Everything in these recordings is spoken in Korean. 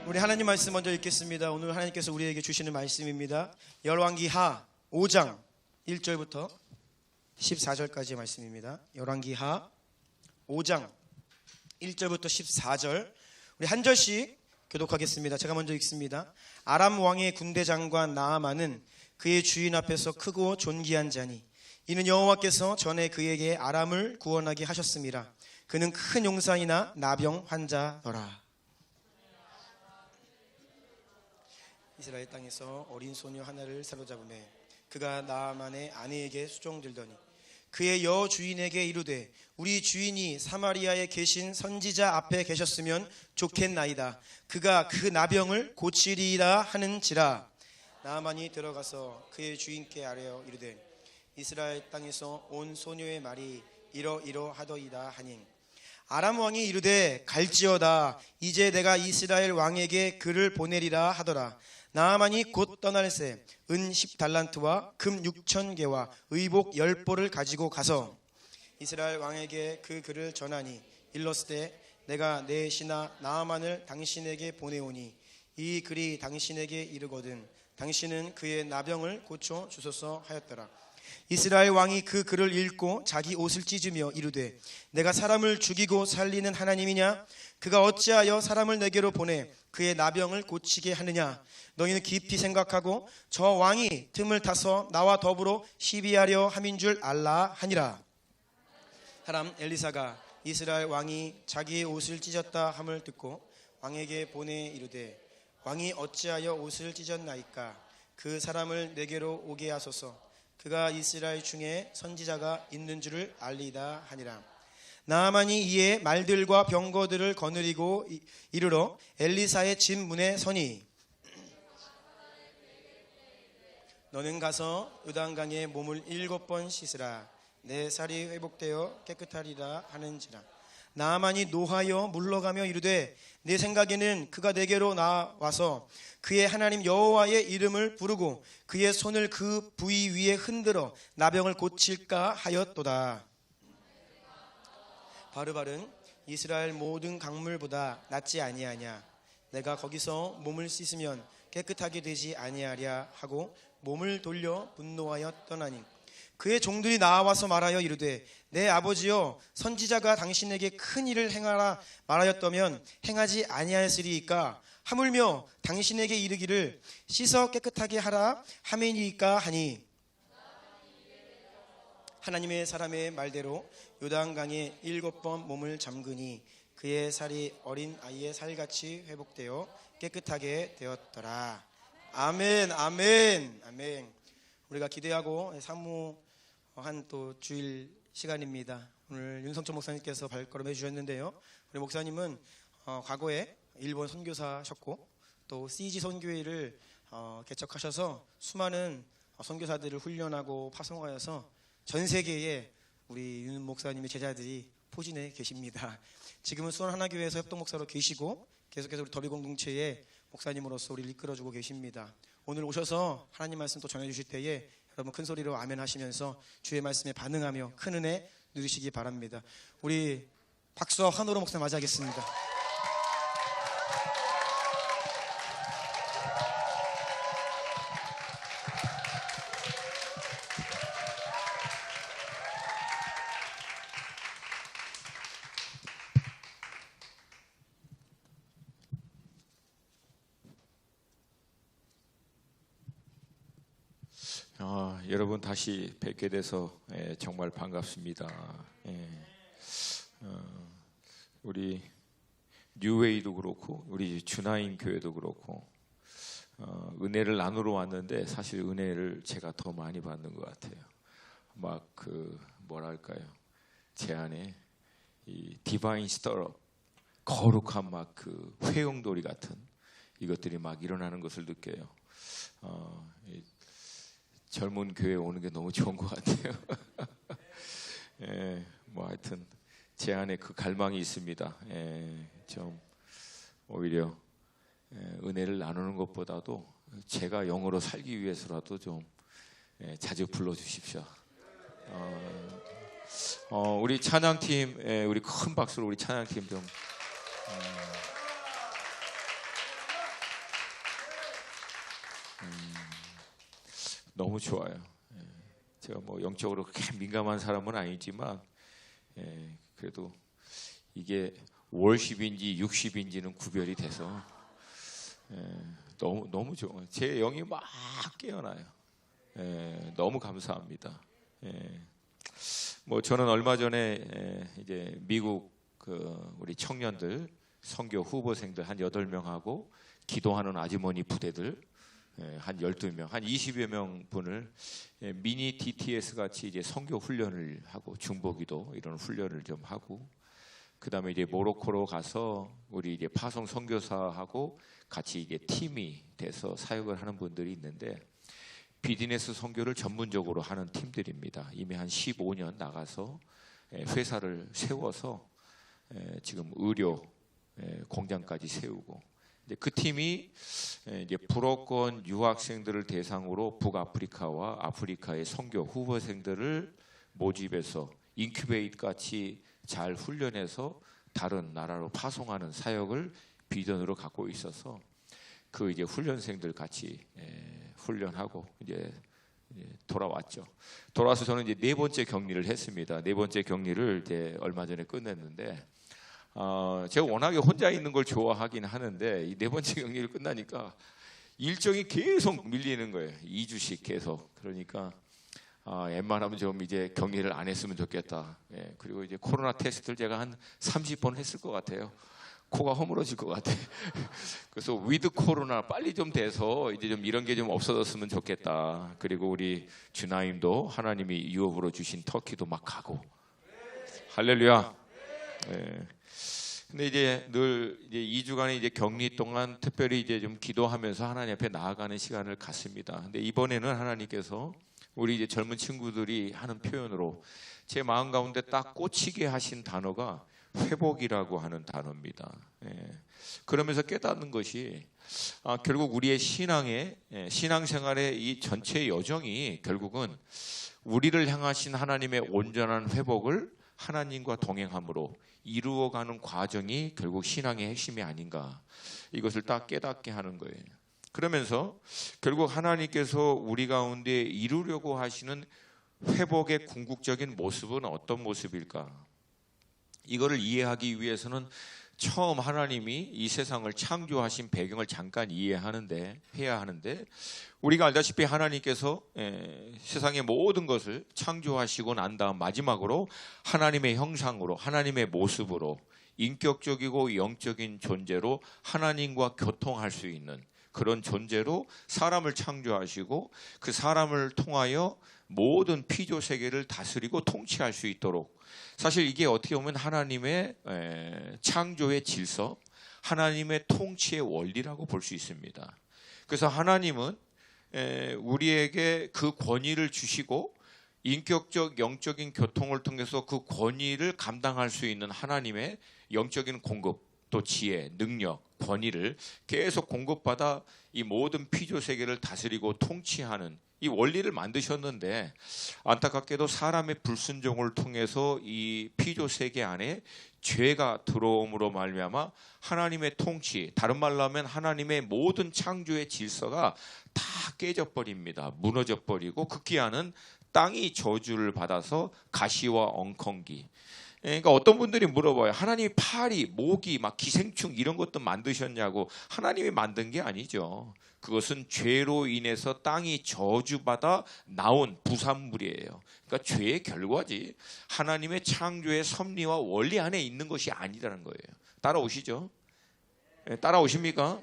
우리 하나님 말씀 먼저 읽겠습니다. 오늘 하나님께서 우리에게 주시는 말씀입니다. 열왕기하 5장 1절부터 14절까지의 말씀입니다. 열왕기하 5장 1절부터 14절 우리 한 절씩 교독하겠습니다. 제가 먼저 읽습니다. 아람 왕의 군대 장관 나아만은 그의 주인 앞에서 크고 존귀한 자니 이는 여호와께서 전에 그에게 아람을 구원하게 하셨습니다. 그는 큰 용사이나 나병 환자더라. 이스라엘 땅에서 어린 소녀 하나를 사로잡으매 그가 나아만의 아내에게 수종들더니 그의 여주인에게 이르되 우리 주인이 사마리아에 계신 선지자 앞에 계셨으면 좋겠나이다. 그가 그 나병을 고치리라 하는지라. 나아만이 들어가서 그의 주인께 아뢰어 이르되 이스라엘 땅에서 온 소녀의 말이 이러이러하더이다 하니 아람 왕이 이르되 갈지어다. 이제 내가 이스라엘 왕에게 그를 보내리라 하더라. 나아만이 곧 떠날새 은 10달란트와 금 6,000개와 의복 10벌을 가지고 가서 이스라엘 왕에게 그 글을 전하니 일렀으되 내가 내 신하 나아만을 당신에게 보내오니 이 글이 당신에게 이르거든 당신은 그의 나병을 고쳐 주소서 하였더라. 이스라엘 왕이 그 글을 읽고 자기 옷을 찢으며 이르되 내가 사람을 죽이고 살리는 하나님이냐? 그가 어찌하여 사람을 내게로 보내 그의 나병을 고치게 하느냐? 너희는 깊이 생각하고 저 왕이 틈을 타서 나와 더불어 시비하려 함인 줄 알라 하니라. 사람 엘리사가 이스라엘 왕이 자기의 옷을 찢었다 함을 듣고 왕에게 보내 이르되 왕이 어찌하여 옷을 찢었나이까? 그 사람을 내게로 오게 하소서. 그가 이스라엘 중에 선지자가 있는 줄을 알리다 하니라. 나아만이 이에 말들과 병거들을 거느리고 이르러 엘리사의 집 문에 서니 너는 가서 요단강에 몸을 7번 씻으라. 내 살이 회복되어 깨끗하리라 하는지라. 나아만이 노하여 물러가며 이르되 내 생각에는 그가 내게로 나와서 그의 하나님 여호와의 이름을 부르고 그의 손을 그 부위 위에 흔들어 나병을 고칠까 하였도다. 바르바른 이스라엘 모든 강물보다 낫지 아니하냐? 내가 거기서 몸을 씻으면 깨끗하게 되지 아니하랴 하고 몸을 돌려 분노하여 떠나니 그의 종들이 나와서 말하여 이르되 내 아버지여 선지자가 당신에게 큰 일을 행하라 말하였다면 행하지 아니하였으리이까? 하물며 당신에게 이르기를 씻어 깨끗하게 하라 하매니이까 하니 하나님의 사람의 말대로 요단강에 7번 몸을 잠그니 그의 살이 어린 아이의 살같이 회복되어 깨끗하게 되었더라. 아멘, 아멘, 아멘. 우리가 기대하고 사모한 또 주일 시간입니다. 오늘 윤성철 목사님께서 발걸음해 주셨는데요. 우리 목사님은 과거에 일본 선교사셨고 또 CG 선교회를 개척하셔서 수많은 선교사들을 훈련하고 파송하여서 전 세계에 우리 윤 목사님의 제자들이 포진해 계십니다. 지금은 수원하나교회에서 협동목사로 계시고 계속해서 우리 더비 공동체의 목사님으로서 우리를 이끌어주고 계십니다. 오늘 오셔서 하나님 말씀 또 전해주실 때에 여러분 큰 소리로 아멘 하시면서 주의 말씀에 반응하며 큰 은혜 누리시기 바랍니다. 우리 박수와 환호로 목사 맞이하겠습니다. 여러분 다시 뵙게 돼서 정말 반갑습니다. 우리 뉴웨이도 그렇고 우리 주나인 교회도 그렇고 은혜를 나누러 왔는데 사실 은혜를 제가 더 많이 받는 것 같아요. 막 뭐랄까요, 제 안에 이 디바인 스터럽, 거룩한 막 회용돌이 같은 이것들이 막 일어나는 것을 느껴요. 젊은 교회에 오는 게 너무 좋은 것 같아요. 뭐 하여튼 제 안에 그 갈망이 있습니다. 좀 오히려 은혜를 나누는 것보다도 제가 영으로 살기 위해서라도 좀 자주 불러주십시오. 우리 찬양팀, 우리 큰 박수로 우리 찬양팀 좀. 너무 좋아요. 제가 뭐 영적으로 그렇게 민감한 사람은 아니지만 그래도 이게 월십인지 60인지는 구별이 돼서 너무 좋아요. 제 영이 막 깨어나요. 너무 감사합니다. 뭐 저는 얼마 전에 이제 미국 우리 청년들 선교 후보생들 한 8명하고 기도하는 아주머니 부대들 한 12명, 한 20여 명 분을 미니 DTS 같이 이제 선교 훈련을 하고 중보기도 이런 훈련을 좀 하고, 그다음에 이제 모로코로 가서 우리 이제 파송 선교사하고 같이 이제 팀이 돼서 사역을 하는 분들이 있는데, 비즈니스 선교를 전문적으로 하는 팀들입니다. 이미 한 15년 나가서 회사를 세워서 지금 의료 공장까지 세우고, 그 팀이 이제 불어권 유학생들을 대상으로 북아프리카와 아프리카의 선교 후보생들을 모집해서 인큐베이트 같이 잘 훈련해서 다른 나라로 파송하는 사역을 비전으로 갖고 있어서 그 이제 훈련생들 같이 훈련하고 이제 돌아왔죠. 돌아와서 저는 이제 4번째 격리를 했습니다. 4번째 격리를 이제 얼마 전에 끝냈는데, 제가 워낙에 혼자 있는 걸 좋아하긴 하는데 이 4번째 격리를 끝나니까 일정이 계속 밀리는 거예요. 2주씩 계속. 그러니까 웬만하면 좀 이제 격리를 안 했으면 좋겠다. 그리고 이제 코로나 테스트를 제가 한 30번 했을 것 같아요. 코가 허물어질 것 같아. 그래서 위드 코로나 빨리 좀 돼서 이제 좀 이런 게 좀 없어졌으면 좋겠다. 그리고 우리 주나임도 하나님이 유업으로 주신 터키도 막 가고. 할렐루야. 근데 이제 늘 이제 2주간의 이제 격리 동안 특별히 이제 좀 기도하면서 하나님 앞에 나아가는 시간을 갖습니다. 근데 이번에는 하나님께서 우리 이제 젊은 친구들이 하는 표현으로 제 마음 가운데 딱 꽂히게 하신 단어가 회복이라고 하는 단어입니다. 그러면서 깨닫는 것이 결국 우리의 신앙생활의 이 전체 여정이 결국은 우리를 향하신 하나님의 온전한 회복을 하나님과 동행함으로 이루어가는 과정이 결국 신앙의 핵심이 아닌가, 이것을 딱 깨닫게 하는 거예요. 그러면서 결국 하나님께서 우리 가운데 이루려고 하시는 회복의 궁극적인 모습은 어떤 모습일까? 이거를 이해하기 위해서는 처음 하나님이 이 세상을 창조하신 배경을 잠깐 해야 하는데 우리가 알다시피 하나님께서 세상의 모든 것을 창조하시고 난 다음 마지막으로 하나님의 형상으로, 하나님의 모습으로, 인격적이고 영적인 존재로 하나님과 교통할 수 있는 그런 존재로 사람을 창조하시고 그 사람을 통하여 모든 피조 세계를 다스리고 통치할 수 있도록, 사실 이게 어떻게 보면 하나님의 창조의 질서, 하나님의 통치의 원리라고 볼 수 있습니다. 그래서 하나님은 우리에게 그 권위를 주시고 인격적 영적인 교통을 통해서 그 권위를 감당할 수 있는 하나님의 영적인 공급, 또 지혜, 능력, 권위를 계속 공급받아 이 모든 피조 세계를 다스리고 통치하는 이 원리를 만드셨는데, 안타깝게도 사람의 불순종을 통해서 이 피조 세계 안에 죄가 들어옴으로 말미암아 하나님의 통치, 다른 말로 하면 하나님의 모든 창조의 질서가 다 깨져버립니다. 무너져버리고 급기야는 땅이 저주를 받아서 가시와 엉겅기. 그러니까 어떤 분들이 물어봐요. 하나님이 파리, 모기, 막 기생충 이런 것도 만드셨냐고. 하나님이 만든 게 아니죠. 그것은 죄로 인해서 땅이 저주받아 나온 부산물이에요. 그러니까 죄의 결과지 하나님의 창조의 섭리와 원리 안에 있는 것이 아니라는 거예요. 따라오시죠? 따라오십니까?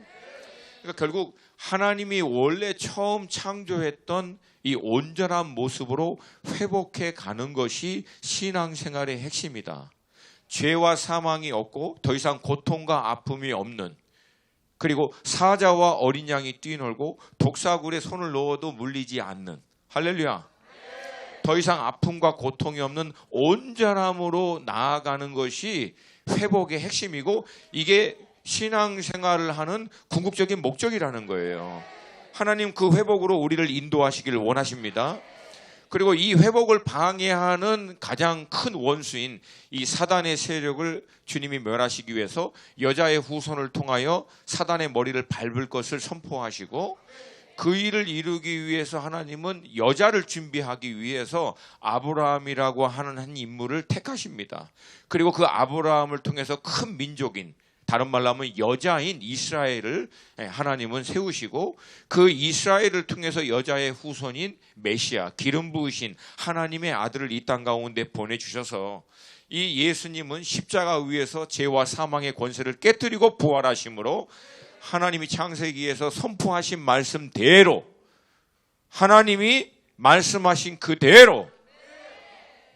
그러니까 결국 하나님이 원래 처음 창조했던 이 온전한 모습으로 회복해 가는 것이 신앙생활의 핵심이다. 죄와 사망이 없고 더 이상 고통과 아픔이 없는, 그리고 사자와 어린 양이 뛰놀고 독사굴에 손을 넣어도 물리지 않는, 할렐루야, 더 이상 아픔과 고통이 없는 온전함으로 나아가는 것이 회복의 핵심이고, 이게 신앙생활을 하는 궁극적인 목적이라는 거예요. 하나님 그 회복으로 우리를 인도하시기를 원하십니다. 그리고 이 회복을 방해하는 가장 큰 원수인 이 사단의 세력을 주님이 멸하시기 위해서 여자의 후손을 통하여 사단의 머리를 밟을 것을 선포하시고, 그 일을 이루기 위해서 하나님은 여자를 준비하기 위해서 아브라함이라고 하는 한 인물을 택하십니다. 그리고 그 아브라함을 통해서 큰 민족인, 다른 말로 하면 여자인 이스라엘을 하나님은 세우시고, 그 이스라엘을 통해서 여자의 후손인 메시아, 기름 부으신 하나님의 아들을 이 땅 가운데 보내주셔서 이 예수님은 십자가 위에서 죄와 사망의 권세를 깨뜨리고 부활하심으로 하나님이 창세기에서 선포하신 말씀대로, 하나님이 말씀하신 그대로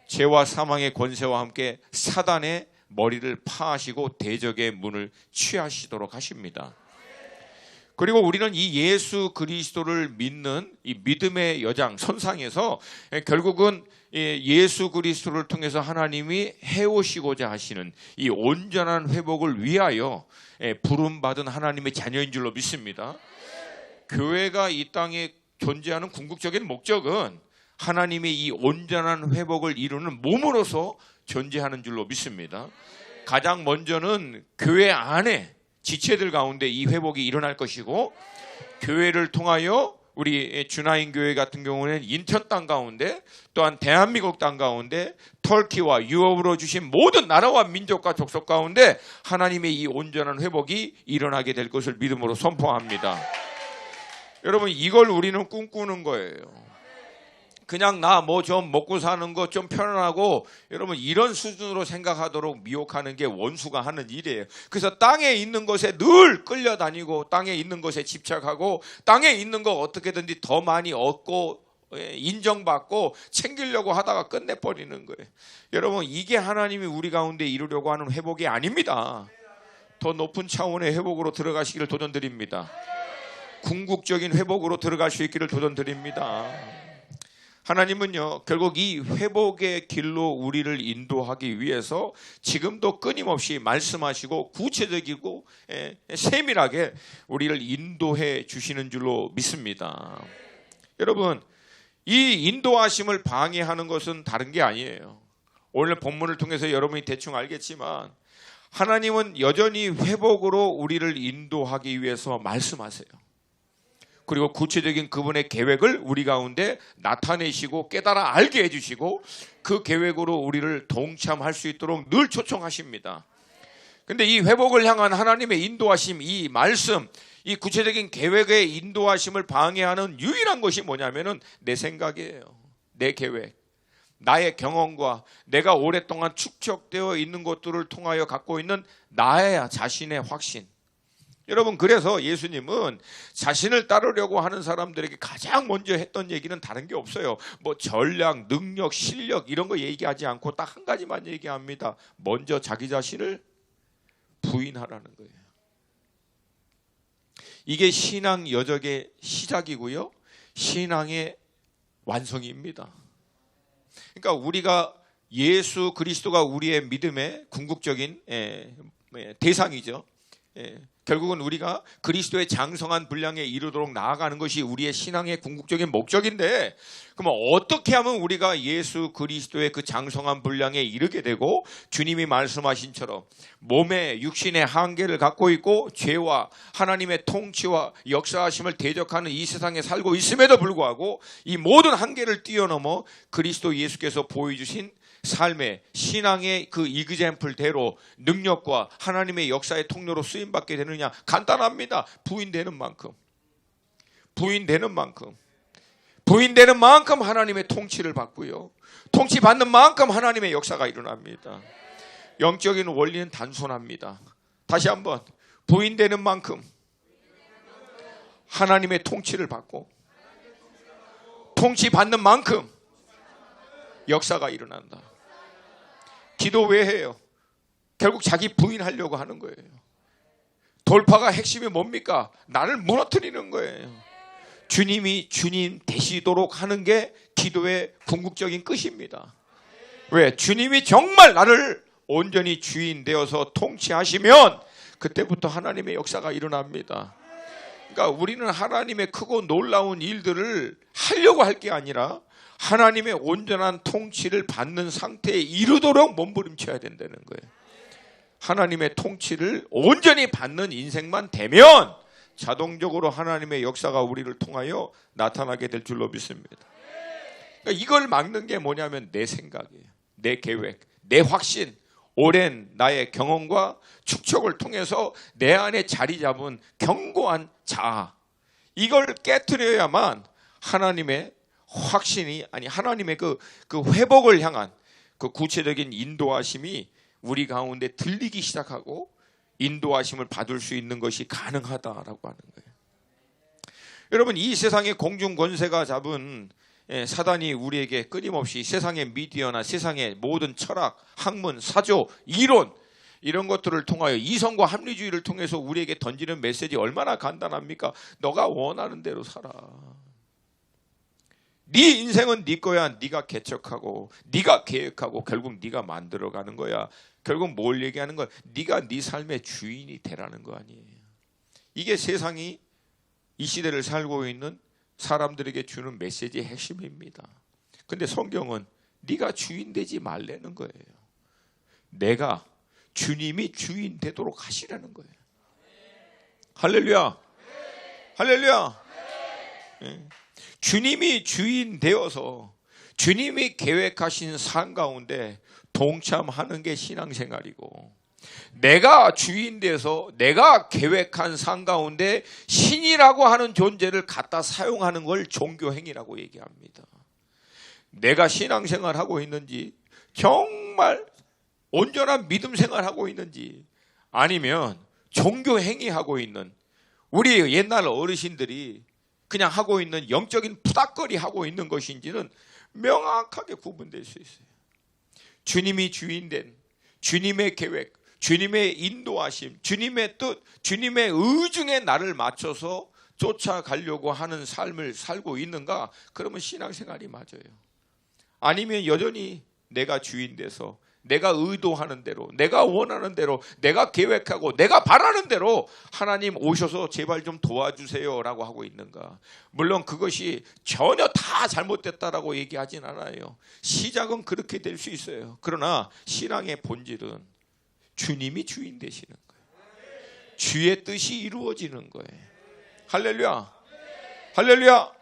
죄와 사망의 권세와 함께 사단의 머리를 파하시고 대적의 문을 취하시도록 하십니다. 그리고 우리는 이 예수 그리스도를 믿는 이 믿음의 여장 선상에서 결국은 예수 그리스도를 통해서 하나님이 해오시고자 하시는 이 온전한 회복을 위하여 부름받은 하나님의 자녀인 줄로 믿습니다. 교회가 이 땅에 존재하는 궁극적인 목적은 하나님의 이 온전한 회복을 이루는 몸으로서 존재하는 줄로 믿습니다. 가장 먼저는 교회 안에 지체들 가운데 이 회복이 일어날 것이고, 교회를 통하여 우리 주나인 교회 같은 경우는 인천 땅 가운데, 또한 대한민국 땅 가운데, 터키와 유럽으로 주신 모든 나라와 민족과 족속 가운데 하나님의 이 온전한 회복이 일어나게 될 것을 믿음으로 선포합니다. 여러분, 이걸 우리는 꿈꾸는 거예요. 그냥 나 뭐 좀 먹고 사는 거 좀 편안하고, 여러분 이런 수준으로 생각하도록 미혹하는 게 원수가 하는 일이에요. 그래서 땅에 있는 것에 늘 끌려다니고, 땅에 있는 것에 집착하고, 땅에 있는 거 어떻게든지 더 많이 얻고 인정받고 챙기려고 하다가 끝내버리는 거예요. 여러분, 이게 하나님이 우리 가운데 이루려고 하는 회복이 아닙니다. 더 높은 차원의 회복으로 들어가시기를 도전드립니다. 궁극적인 회복으로 들어갈 수 있기를 도전드립니다. 하나님은요, 결국 이 회복의 길로 우리를 인도하기 위해서 지금도 끊임없이 말씀하시고 구체적이고 세밀하게 우리를 인도해 주시는 줄로 믿습니다. 여러분, 이 인도하심을 방해하는 것은 다른 게 아니에요. 오늘 본문을 통해서 여러분이 대충 알겠지만, 하나님은 여전히 회복으로 우리를 인도하기 위해서 말씀하세요. 그리고 구체적인 그분의 계획을 우리 가운데 나타내시고 깨달아 알게 해주시고, 그 계획으로 우리를 동참할 수 있도록 늘 초청하십니다. 근데 이 회복을 향한 하나님의 인도하심, 이 말씀, 이 구체적인 계획의 인도하심을 방해하는 유일한 것이 뭐냐면은 내 생각이에요. 내 계획, 나의 경험과 내가 오랫동안 축적되어 있는 것들을 통하여 갖고 있는 나의 자신의 확신. 여러분, 그래서 예수님은 자신을 따르려고 하는 사람들에게 가장 먼저 했던 얘기는 다른 게 없어요. 뭐 전략, 능력, 실력 이런 거 얘기하지 않고 딱 한 가지만 얘기합니다. 먼저 자기 자신을 부인하라는 거예요. 이게 신앙 여정의 시작이고요, 신앙의 완성입니다. 그러니까 우리가 예수 그리스도가 우리의 믿음의 궁극적인 대상이죠. 결국은 우리가 그리스도의 장성한 분량에 이르도록 나아가는 것이 우리의 신앙의 궁극적인 목적인데, 그럼 어떻게 하면 우리가 예수 그리스도의 그 장성한 분량에 이르게 되고, 주님이 말씀하신처럼 몸의 육신의 한계를 갖고 있고 죄와 하나님의 통치와 역사하심을 대적하는 이 세상에 살고 있음에도 불구하고 이 모든 한계를 뛰어넘어 그리스도 예수께서 보여주신 삶의 신앙의 그 이그젬플대로 능력과 하나님의 역사의 통로로 쓰임받게 되느냐? 간단합니다. 부인되는 만큼 하나님의 통치를 받고요, 통치받는 만큼 하나님의 역사가 일어납니다. 영적인 원리는 단순합니다. 다시 한번, 부인되는 만큼 하나님의 통치를 받고, 통치받는 만큼 역사가 일어난다. 기도 왜 해요? 결국 자기 부인하려고 하는 거예요. 돌파가 핵심이 뭡니까? 나를 무너뜨리는 거예요. 주님이 주님 되시도록 하는 게 기도의 궁극적인 끝입니다. 왜? 주님이 정말 나를 온전히 주인 되어서 통치하시면 그때부터 하나님의 역사가 일어납니다. 그러니까 우리는 하나님의 크고 놀라운 일들을 하려고 할 게 아니라 하나님의 온전한 통치를 받는 상태에 이르도록 몸부림쳐야 된다는 거예요. 하나님의 통치를 온전히 받는 인생만 되면 자동적으로 하나님의 역사가 우리를 통하여 나타나게 될 줄로 믿습니다. 그러니까 이걸 막는 게 뭐냐면 내 생각이에요. 내 계획, 내 확신, 오랜 나의 경험과 축적을 통해서 내 안에 자리 잡은 견고한 자아, 이걸 깨트려야만 하나님의 확신이, 아니 하나님의 그 회복을 향한 그 구체적인 인도하심이 우리 가운데 들리기 시작하고 인도하심을 받을 수 있는 것이 가능하다라고 하는 거예요. 여러분, 이 세상의 공중 권세가 잡은 사단이 우리에게 끊임없이 세상의 미디어나 세상의 모든 철학, 학문, 사조, 이론, 이런 것들을 통하여 이성과 합리주의를 통해서 우리에게 던지는 메시지 얼마나 간단합니까? 너가 원하는 대로 살아. 네 인생은 네 거야. 네가 개척하고 네가 계획하고 결국 네가 만들어가는 거야. 결국 뭘 얘기하는 거야? 네가 네 삶의 주인이 되라는 거 아니에요. 이게 세상이 이 시대를 살고 있는 사람들에게 주는 메시지의 핵심입니다. 근데 성경은 네가 주인 되지 말라는 거예요. 내가 주님이 주인 되도록 하시라는 거예요. 할렐루야. 할렐루야. 주님이 주인 되어서 주님이 계획하신 삶 가운데 동참하는 게 신앙생활이고, 내가 주인 돼서 내가 계획한 삶 가운데 신이라고 하는 존재를 갖다 사용하는 걸 종교행위라고 얘기합니다. 내가 신앙생활하고 있는지, 정말 온전한 믿음 생활하고 있는지, 아니면 종교행위하고 있는 우리 옛날 어르신들이 그냥 하고 있는 영적인 푸닥거리 하고 있는 것인지는 명확하게 구분될 수 있어요. 주님이 주인된 주님의 계획, 주님의 인도하심, 주님의 뜻, 주님의 의중에 나를 맞춰서 쫓아가려고 하는 삶을 살고 있는가? 그러면 신앙생활이 맞아요. 아니면 여전히 내가 주인 돼서 내가 의도하는 대로, 내가 원하는 대로, 내가 계획하고 내가 바라는 대로 하나님 오셔서 제발 좀 도와주세요 라고 하고 있는가? 물론 그것이 전혀 다 잘못됐다라고 얘기하진 않아요. 시작은 그렇게 될 수 있어요. 그러나 신앙의 본질은 주님이 주인 되시는 거예요. 주의 뜻이 이루어지는 거예요. 할렐루야. 할렐루야.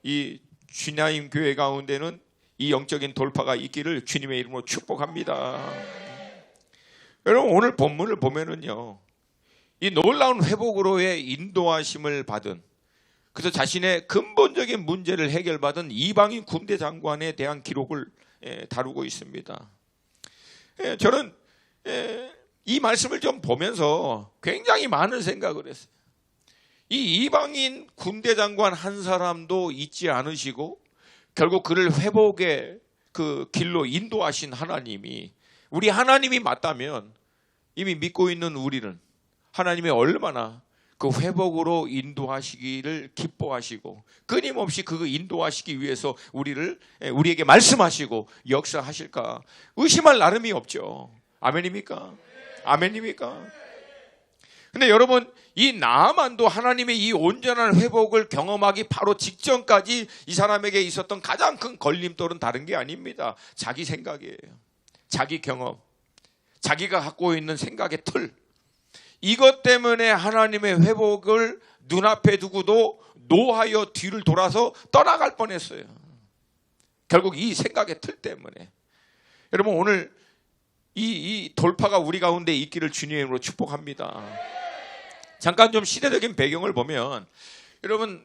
이 주나임 교회 가운데는 이 영적인 돌파가 있기를 주님의 이름으로 축복합니다. 여러분, 오늘 본문을 보면은요, 이 놀라운 회복으로의 인도하심을 받은, 그래서 자신의 근본적인 문제를 해결받은 이방인 군대 장관에 대한 기록을 다루고 있습니다. 저는 이 말씀을 좀 보면서 굉장히 많은 생각을 했어요. 이 이방인 군대 장관 한 사람도 잊지 않으시고 결국 그를 회복의 그 길로 인도하신 하나님이, 우리 하나님이 맞다면 이미 믿고 있는 우리는 하나님이 얼마나 그 회복으로 인도하시기를 기뻐하시고 끊임없이 그 인도하시기 위해서 우리에게 말씀하시고 역사하실까 의심할 나름이 없죠. 아멘입니까? 아멘입니까? 근데 여러분, 이 나아만도 하나님의 이 온전한 회복을 경험하기 바로 직전까지 이 사람에게 있었던 가장 큰 걸림돌은 다른 게 아닙니다. 자기 생각이에요. 자기 경험, 자기가 갖고 있는 생각의 틀, 이것 때문에 하나님의 회복을 눈앞에 두고도 노하여 뒤를 돌아서 떠나갈 뻔했어요. 결국 이 생각의 틀 때문에. 여러분, 오늘 이 돌파가 우리 가운데 있기를 주님의 이름으로 축복합니다. 잠깐 좀 시대적인 배경을 보면, 여러분,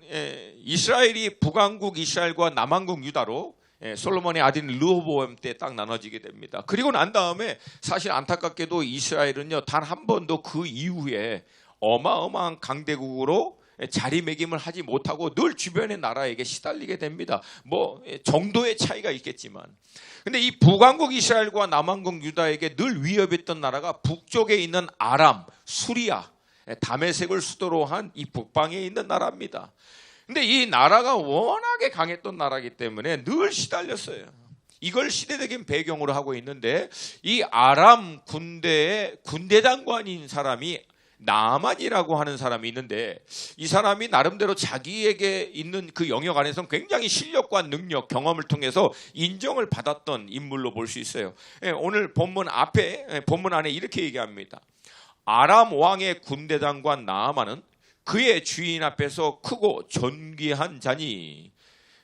이스라엘이 북왕국 이스라엘과 남왕국 유다로 솔로몬의 아들 르호보암 때 딱 나눠지게 됩니다. 그리고 난 다음에 사실 안타깝게도 이스라엘은요, 단 한 번도 그 이후에 어마어마한 강대국으로 자리매김을 하지 못하고 늘 주변의 나라에게 시달리게 됩니다. 뭐 정도의 차이가 있겠지만, 근데 이 북왕국 이스라엘과 남왕국 유다에게 늘 위협했던 나라가 북쪽에 있는 아람, 수리아, 다메섹을 수도로 한 이 북방에 있는 나라입니다. 근데 이 나라가 워낙에 강했던 나라이기 때문에 늘 시달렸어요. 이걸 시대적인 배경으로 하고 있는데, 이 아람 군대의 군대 장관인 사람이 나아만이라고 하는 사람이 있는데, 이 사람이 나름대로 자기에게 있는 그 영역 안에서 굉장히 실력과 능력, 경험을 통해서 인정을 받았던 인물로 볼 수 있어요. 오늘 본문 안에 이렇게 얘기합니다. 아람 왕의 군대 장관 나아만은 그의 주인 앞에서 크고 존귀한 자니.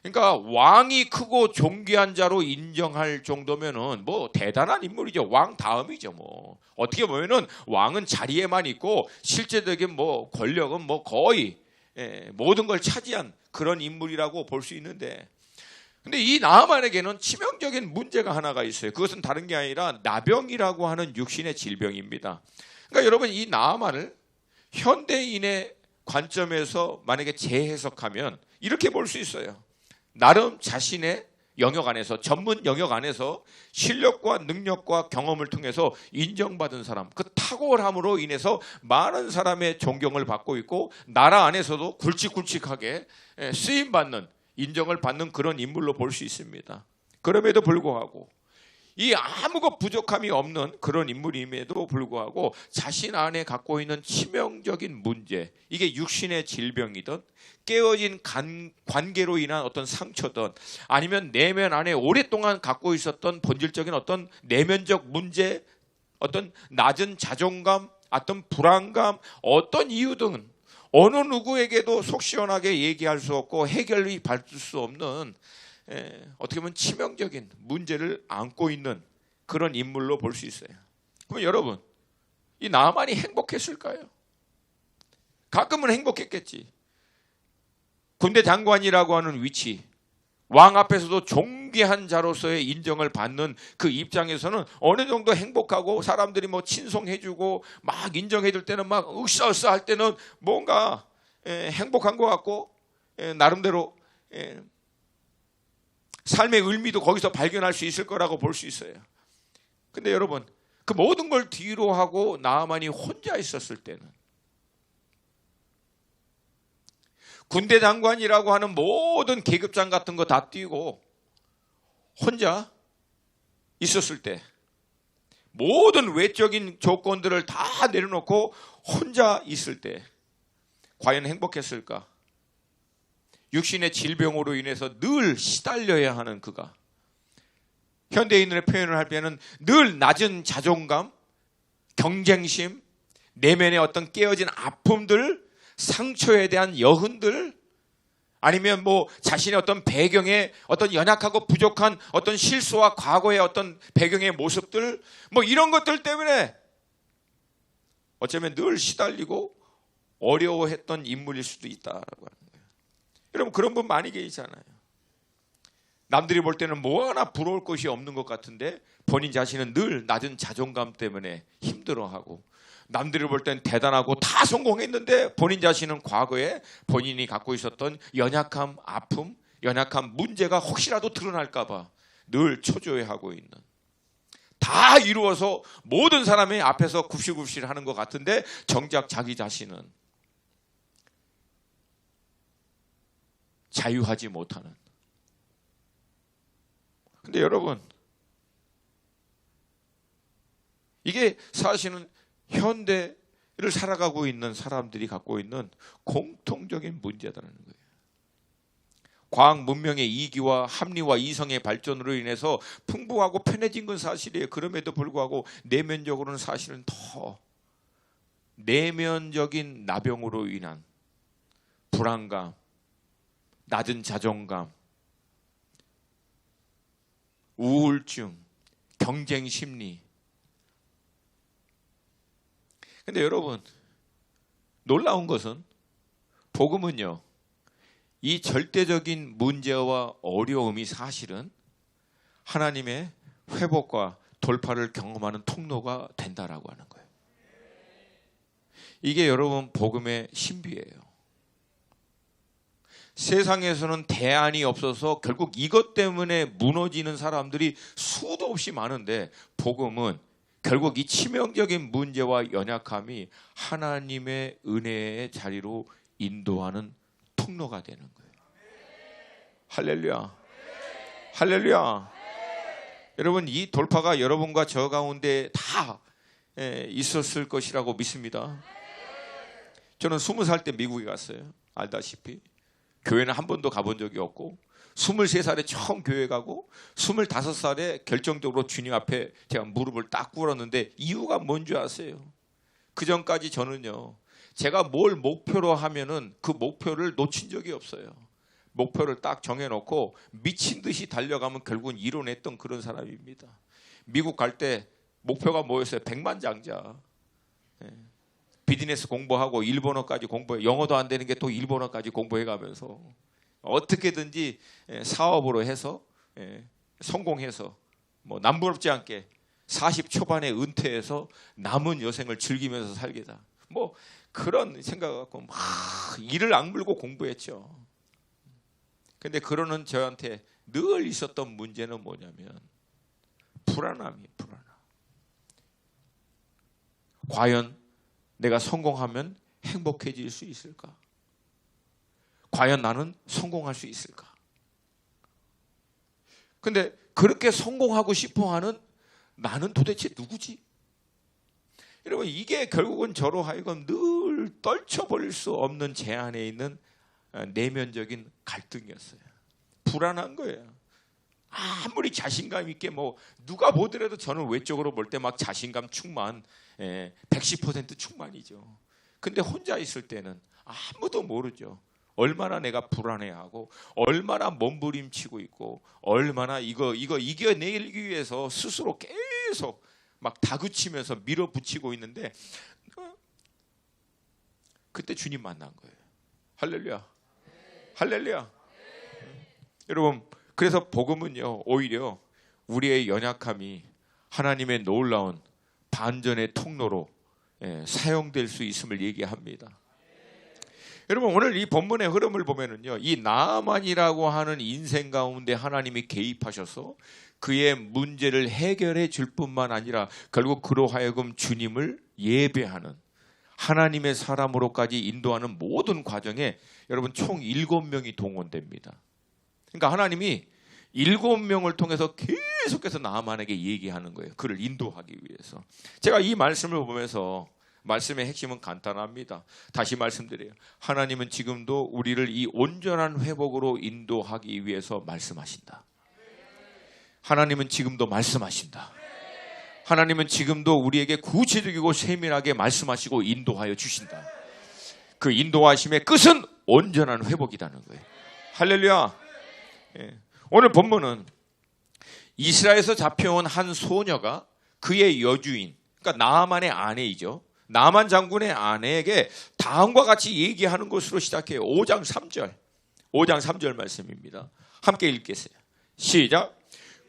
그러니까 왕이 크고 존귀한 자로 인정할 정도면은 뭐 대단한 인물이죠. 왕 다음이죠. 뭐 어떻게 보면은 왕은 자리에만 있고 실제적인 뭐 권력은 뭐 거의 모든 걸 차지한 그런 인물이라고 볼 수 있는데, 근데 이 나아만에게는 치명적인 문제가 하나가 있어요. 그것은 다른 게 아니라 나병이라고 하는 육신의 질병입니다. 그러니까 여러분, 이 나아만을 현대인의 관점에서 만약에 재해석하면 이렇게 볼 수 있어요. 나름 자신의 영역 안에서, 전문 영역 안에서 실력과 능력과 경험을 통해서 인정받은 사람, 그 탁월함으로 인해서 많은 사람의 존경을 받고 있고 나라 안에서도 굵직굵직하게 쓰임받는, 인정을 받는 그런 인물로 볼 수 있습니다. 그럼에도 불구하고 이 아무것 부족함이 없는 그런 인물임에도 불구하고 자신 안에 갖고 있는 치명적인 문제, 이게 육신의 질병이든 깨어진 관계로 인한 어떤 상처든 아니면 내면 안에 오랫동안 갖고 있었던 본질적인 어떤 내면적 문제, 어떤 낮은 자존감, 어떤 불안감, 어떤 이유든 어느 누구에게도 속 시원하게 얘기할 수 없고 해결이 받을 수 없는 어떻게 보면 치명적인 문제를 안고 있는 그런 인물로 볼 수 있어요. 그럼 여러분, 이 나만이 행복했을까요? 가끔은 행복했겠지. 군대 장관이라고 하는 위치, 왕 앞에서도 존귀한 자로서의 인정을 받는 그 입장에서는 어느 정도 행복하고 사람들이 뭐 친송해주고 막 인정해줄 때는 막 으쌰으쌰 할 때는 뭔가 행복한 것 같고 나름대로 삶의 의미도 거기서 발견할 수 있을 거라고 볼 수 있어요. 근데 여러분, 그 모든 걸 뒤로 하고 나아만이 혼자 있었을 때는, 군대 장관이라고 하는 모든 계급장 같은 거 다 띄고 혼자 있었을 때, 모든 외적인 조건들을 다 내려놓고 혼자 있을 때 과연 행복했을까? 육신의 질병으로 인해서 늘 시달려야 하는 그가, 현대인의 표현을 할 때는 늘 낮은 자존감, 경쟁심, 내면의 어떤 깨어진 아픔들, 상처에 대한 여흔들, 아니면 뭐 자신의 어떤 배경에 어떤 연약하고 부족한 어떤 실수와 과거의 어떤 배경의 모습들, 뭐 이런 것들 때문에 어쩌면 늘 시달리고 어려워했던 인물일 수도 있다라고 하는 거예요. 여러분, 그런 분 많이 계시잖아요. 남들이 볼 때는 뭐 하나 부러울 것이 없는 것 같은데 본인 자신은 늘 낮은 자존감 때문에 힘들어하고, 남들이 볼 때는 대단하고 다 성공했는데 본인 자신은 과거에 본인이 갖고 있었던 연약함, 아픔, 연약한 문제가 혹시라도 드러날까 봐 늘 초조해하고 있는, 다 이루어서 모든 사람의 앞에서 굽실굽실 하는 것 같은데 정작 자기 자신은 자유하지 못하는. 근데 여러분, 이게 사실은 현대를 살아가고 있는 사람들이 갖고 있는 공통적인 문제다라는 거예요. 과학 문명의 이기와 합리와 이성의 발전으로 인해서 풍부하고 편해진 건 사실이에요. 그럼에도 불구하고 내면적으로는 사실은 더 내면적인 나병으로 인한 불안감, 낮은 자존감, 우울증, 경쟁 심리. 근데 여러분, 놀라운 것은 복음은요, 이 절대적인 문제와 어려움이 사실은 하나님의 회복과 돌파를 경험하는 통로가 된다라고 하는 거예요. 이게 여러분 복음의 신비예요. 세상에서는 대안이 없어서 결국 이것 때문에 무너지는 사람들이 수도 없이 많은데, 복음은 결국 이 치명적인 문제와 연약함이 하나님의 은혜의 자리로 인도하는 통로가 되는 거예요. 할렐루야. 할렐루야. 여러분, 이 돌파가 여러분과 저 가운데 다 있었을 것이라고 믿습니다. 저는 20살 때 미국에 갔어요. 알다시피 교회는 한 번도 가본 적이 없고, 23살에 처음 교회 가고 25살에 결정적으로 주님 앞에 제가 무릎을 딱 꿇었는데, 이유가 뭔지 아세요? 그 전까지 저는요, 제가 뭘 목표로 하면은 그 목표를 놓친 적이 없어요. 목표를 딱 정해놓고 미친 듯이 달려가면 결국은 이뤄냈던 그런 사람입니다. 미국 갈 때 목표가 뭐였어요? 백만장자. 비즈니스 공부하고 일본어까지 공부해, 영어도 안 되는 게 또 일본어까지 공부해가면서 어떻게든지 사업으로 해서 성공해서 뭐 남부럽지 않게 40 초반에 은퇴해서 남은 여생을 즐기면서 살겠다. 뭐 그런 생각 갖고 막 이를 악물고 공부했죠. 근데 그러는 저한테 늘 있었던 문제는 뭐냐면 불안함이에요. 불안함. 과연 내가 성공하면 행복해질 수 있을까? 과연 나는 성공할 수 있을까? 근데 그렇게 성공하고 싶어하는 나는 도대체 누구지? 여러분, 이게 결국은 저로 하여금 늘 떨쳐버릴 수 없는 제 안에 있는 내면적인 갈등이었어요. 불안한 거예요. 아무리 자신감 있게 뭐 누가 보더라도 저는 외적으로 볼 때 막 자신감 충만, 110% 충만이죠. 근데 혼자 있을 때는 아무도 모르죠. 얼마나 내가 불안해하고 얼마나 몸부림치고 있고 얼마나 이거 이겨내기 위해서 스스로 계속 막 다그치면서 밀어붙이고 있는데 그때 주님 만난 거예요. 할렐루야. 할렐루야. 여러분, 그래서 복음은요, 오히려 우리의 연약함이 하나님의 놀라운 반전의 통로로 사용될 수 있음을 얘기합니다. 여러분, 오늘 이 본문의 흐름을 보면은요, 이 나아만이라고 하는 인생 가운데 하나님이 개입하셔서 그의 문제를 해결해 줄 뿐만 아니라 결국 그로 하여금 주님을 예배하는 하나님의 사람으로까지 인도하는 모든 과정에 여러분 총 7명이 동원됩니다. 그러니까 하나님이 7명을 통해서 계속해서 나아만에게 얘기하는 거예요. 그를 인도하기 위해서. 제가 이 말씀을 보면서 말씀의 핵심은 간단합니다. 다시 말씀드려요. 하나님은 지금도 우리를 이 온전한 회복으로 인도하기 위해서 말씀하신다. 하나님은 지금도 말씀하신다. 하나님은 지금도 우리에게 구체적이고 세밀하게 말씀하시고 인도하여 주신다. 그 인도하심의 끝은 온전한 회복이라는 거예요. 할렐루야. 오늘 본문은 이스라엘에서 잡혀온 한 소녀가 그의 여주인, 그러니까 나아만의 아내이죠. 나아만 장군의 아내에게 다음과 같이 얘기하는 것으로 시작해요. 5장 3절 말씀입니다. 함께 읽겠어요. 시작.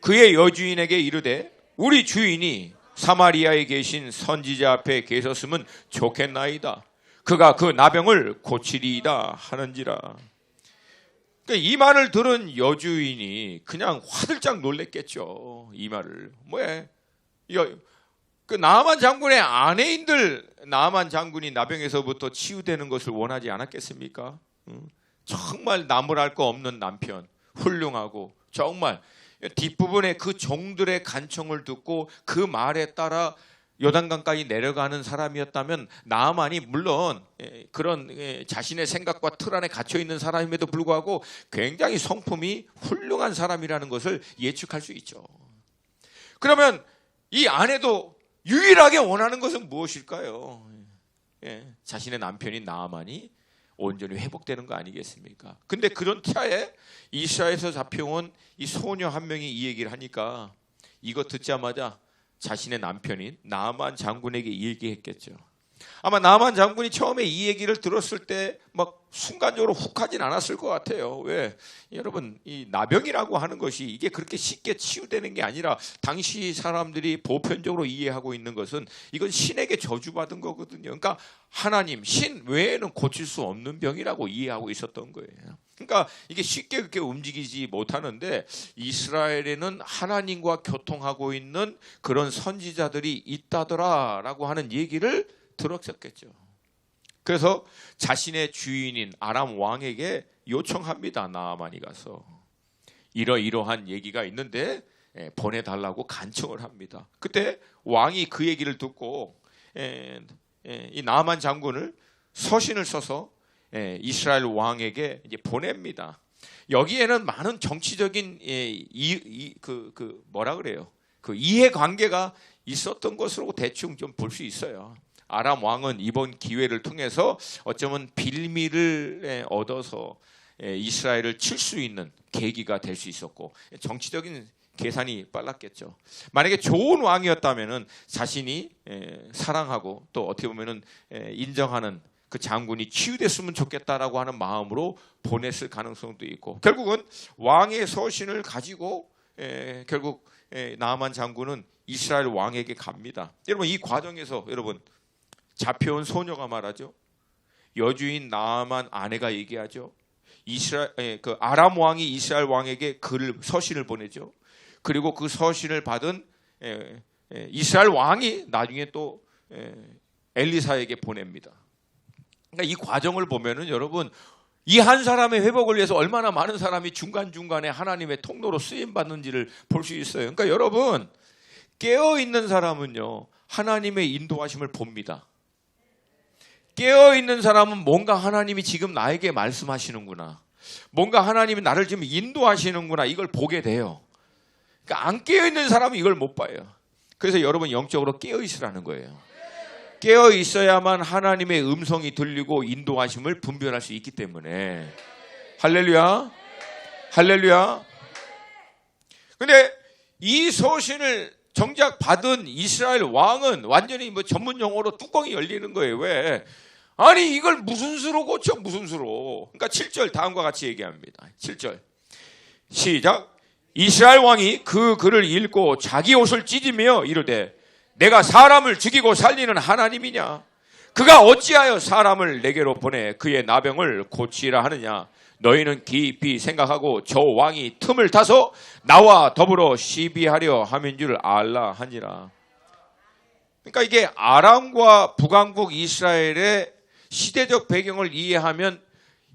그의 여주인에게 이르되 우리 주인이 사마리아에 계신 선지자 앞에 계셨으면 좋겠나이다. 그가 그 나병을 고치리이다 하는지라. 그러니까 이 말을 들은 여주인이 그냥 화들짝 놀랬겠죠. 이 말을. 뭐해? 그 나아만 장군의 아내인들, 나아만 장군이 나병에서부터 치유되는 것을 원하지 않았겠습니까? 정말 나무랄 거 없는 남편, 훌륭하고 정말 뒷부분에 그 종들의 간청을 듣고 그 말에 따라 요단강까지 내려가는 사람이었다면 나아만이 물론 그런 자신의 생각과 틀 안에 갇혀 있는 사람임에도 불구하고 굉장히 성품이 훌륭한 사람이라는 것을 예측할 수 있죠. 그러면 이 아내도 유일하게 원하는 것은 무엇일까요? 자신의 남편인 나아만이 온전히 회복되는 거 아니겠습니까? 근데 그런 차에 이스라엘에서 잡혀온 이 소녀 한 명이 이 얘기를 하니까 이거 듣자마자 자신의 남편인 나아만 장군에게 얘기했겠죠. 아마 나아만 장군이 처음에 이 얘기를 들었을 때 막 순간적으로 훅하진 않았을 것 같아요. 왜? 여러분, 이 나병이라고 하는 것이 이게 그렇게 쉽게 치유되는 게 아니라 당시 사람들이 보편적으로 이해하고 있는 것은 이건 신에게 저주받은 거거든요. 그러니까 하나님, 신 외에는 고칠 수 없는 병이라고 이해하고 있었던 거예요. 그러니까 이게 쉽게 그렇게 움직이지 못하는데 이스라엘에는 하나님과 교통하고 있는 그런 선지자들이 있다더라라고 하는 얘기를 들었었겠죠. 그래서 자신의 주인인 아람 왕에게 요청합니다. 나아만이 가서 이러이러한 얘기가 있는데 보내달라고 간청을 합니다. 그때 왕이 그 얘기를 듣고 이 나아만 장군을 서신을 써서 이스라엘 왕에게 이제 보냅니다. 여기에는 많은 정치적인 뭐라 그래요? 그 이해관계가 있었던 것으로 대충 좀 볼 수 있어요. 아람 왕은 이번 기회를 통해서 어쩌면 빌미를 얻어서 이스라엘을 칠 수 있는 계기가 될 수 있었고, 정치적인 계산이 빨랐겠죠. 만약에 좋은 왕이었다면은 자신이 사랑하고 또 어떻게 보면은 인정하는 그 장군이 치유됐으면 좋겠다라고 하는 마음으로 보냈을 가능성도 있고, 결국은 왕의 서신을 가지고 결국 나아만 장군은 이스라엘 왕에게 갑니다. 여러분, 이 과정에서 여러분 잡혀온 소녀가 말하죠. 여주인 나아만 아내가 얘기하죠. 그 아람 왕이 이스라엘 왕에게 서신을 보내죠. 그리고 그 서신을 받은 이스라엘 왕이 나중에 또 엘리사에게 보냅니다. 그러니까 이 과정을 보면은 여러분, 이 한 사람의 회복을 위해서 얼마나 많은 사람이 중간중간에 하나님의 통로로 쓰임받는지를 볼 수 있어요. 그러니까 여러분, 깨어있는 사람은요, 하나님의 인도하심을 봅니다. 깨어있는 사람은 뭔가 하나님이 지금 나에게 말씀하시는구나, 뭔가 하나님이 나를 지금 인도하시는구나, 이걸 보게 돼요. 그러니까 안 깨어있는 사람은 이걸 못 봐요. 그래서 여러분, 영적으로 깨어있으라는 거예요. 깨어있어야만 하나님의 음성이 들리고 인도하심을 분별할 수 있기 때문에. 할렐루야, 할렐루야. 근데 이 서신을 정작 받은 이스라엘 왕은 완전히 뭐 전문 용어로 뚜껑이 열리는 거예요. 왜? 아니, 이걸 무슨 수로 고쳐, 무슨 수로. 그러니까 7절 다음과 같이 얘기합니다. 7절 시작. 이스라엘 왕이 그 글을 읽고 자기 옷을 찢으며 이르되, 내가 사람을 죽이고 살리는 하나님이냐? 그가 어찌하여 사람을 내게로 보내 그의 나병을 고치라 하느냐? 너희는 깊이 생각하고 저 왕이 틈을 타서 나와 더불어 시비하려 함인 줄 알라 하니라. 그러니까 이게 아람과 북왕국 이스라엘의 시대적 배경을 이해하면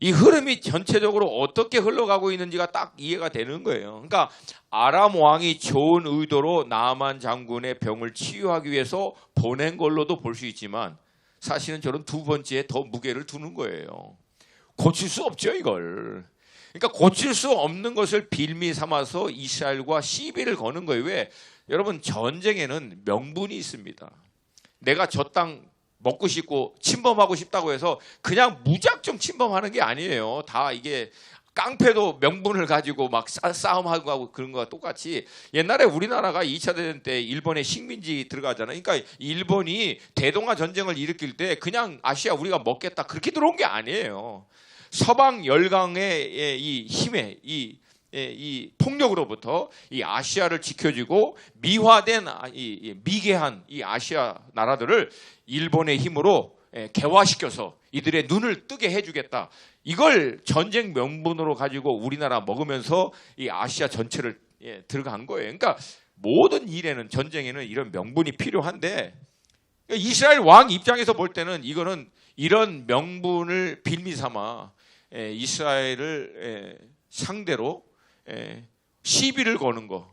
이 흐름이 전체적으로 어떻게 흘러가고 있는지가 딱 이해가 되는 거예요. 그러니까 아람 왕이 좋은 의도로 나아만 장군의 병을 치유하기 위해서 보낸 걸로도 볼 수 있지만, 사실은 저는 두 번째에 더 무게를 두는 거예요. 고칠 수 없죠, 이걸. 그러니까 고칠 수 없는 것을 빌미 삼아서 이스라엘과 시비를 거는 거예요. 왜? 여러분, 전쟁에는 명분이 있습니다. 내가 저 땅 먹고 싶고 침범하고 싶다고 해서 그냥 무작정 침범하는 게 아니에요. 다 이게 깡패도 명분을 가지고 막 싸움하고 하고 그런 거와 똑같이, 옛날에 우리나라가 2차 대전 때 일본의 식민지 들어가잖아요. 그러니까 일본이 대동아 전쟁을 일으킬 때 그냥 아시아 우리가 먹겠다 그렇게 들어온 게 아니에요. 서방 열강의 이 힘에 이 폭력으로부터 이 아시아를 지켜주고 미화된 미개한 이 아시아 나라들을 일본의 힘으로 개화시켜서 이들의 눈을 뜨게 해주겠다. 이걸 전쟁 명분으로 가지고 우리나라 먹으면서 이 아시아 전체를 들어간 거예요. 그러니까 모든 일에는, 전쟁에는 이런 명분이 필요한데, 이스라엘 왕 입장에서 볼 때는 이거는 이런 명분을 빌미 삼아 이스라엘을 상대로 시비를 거는 거,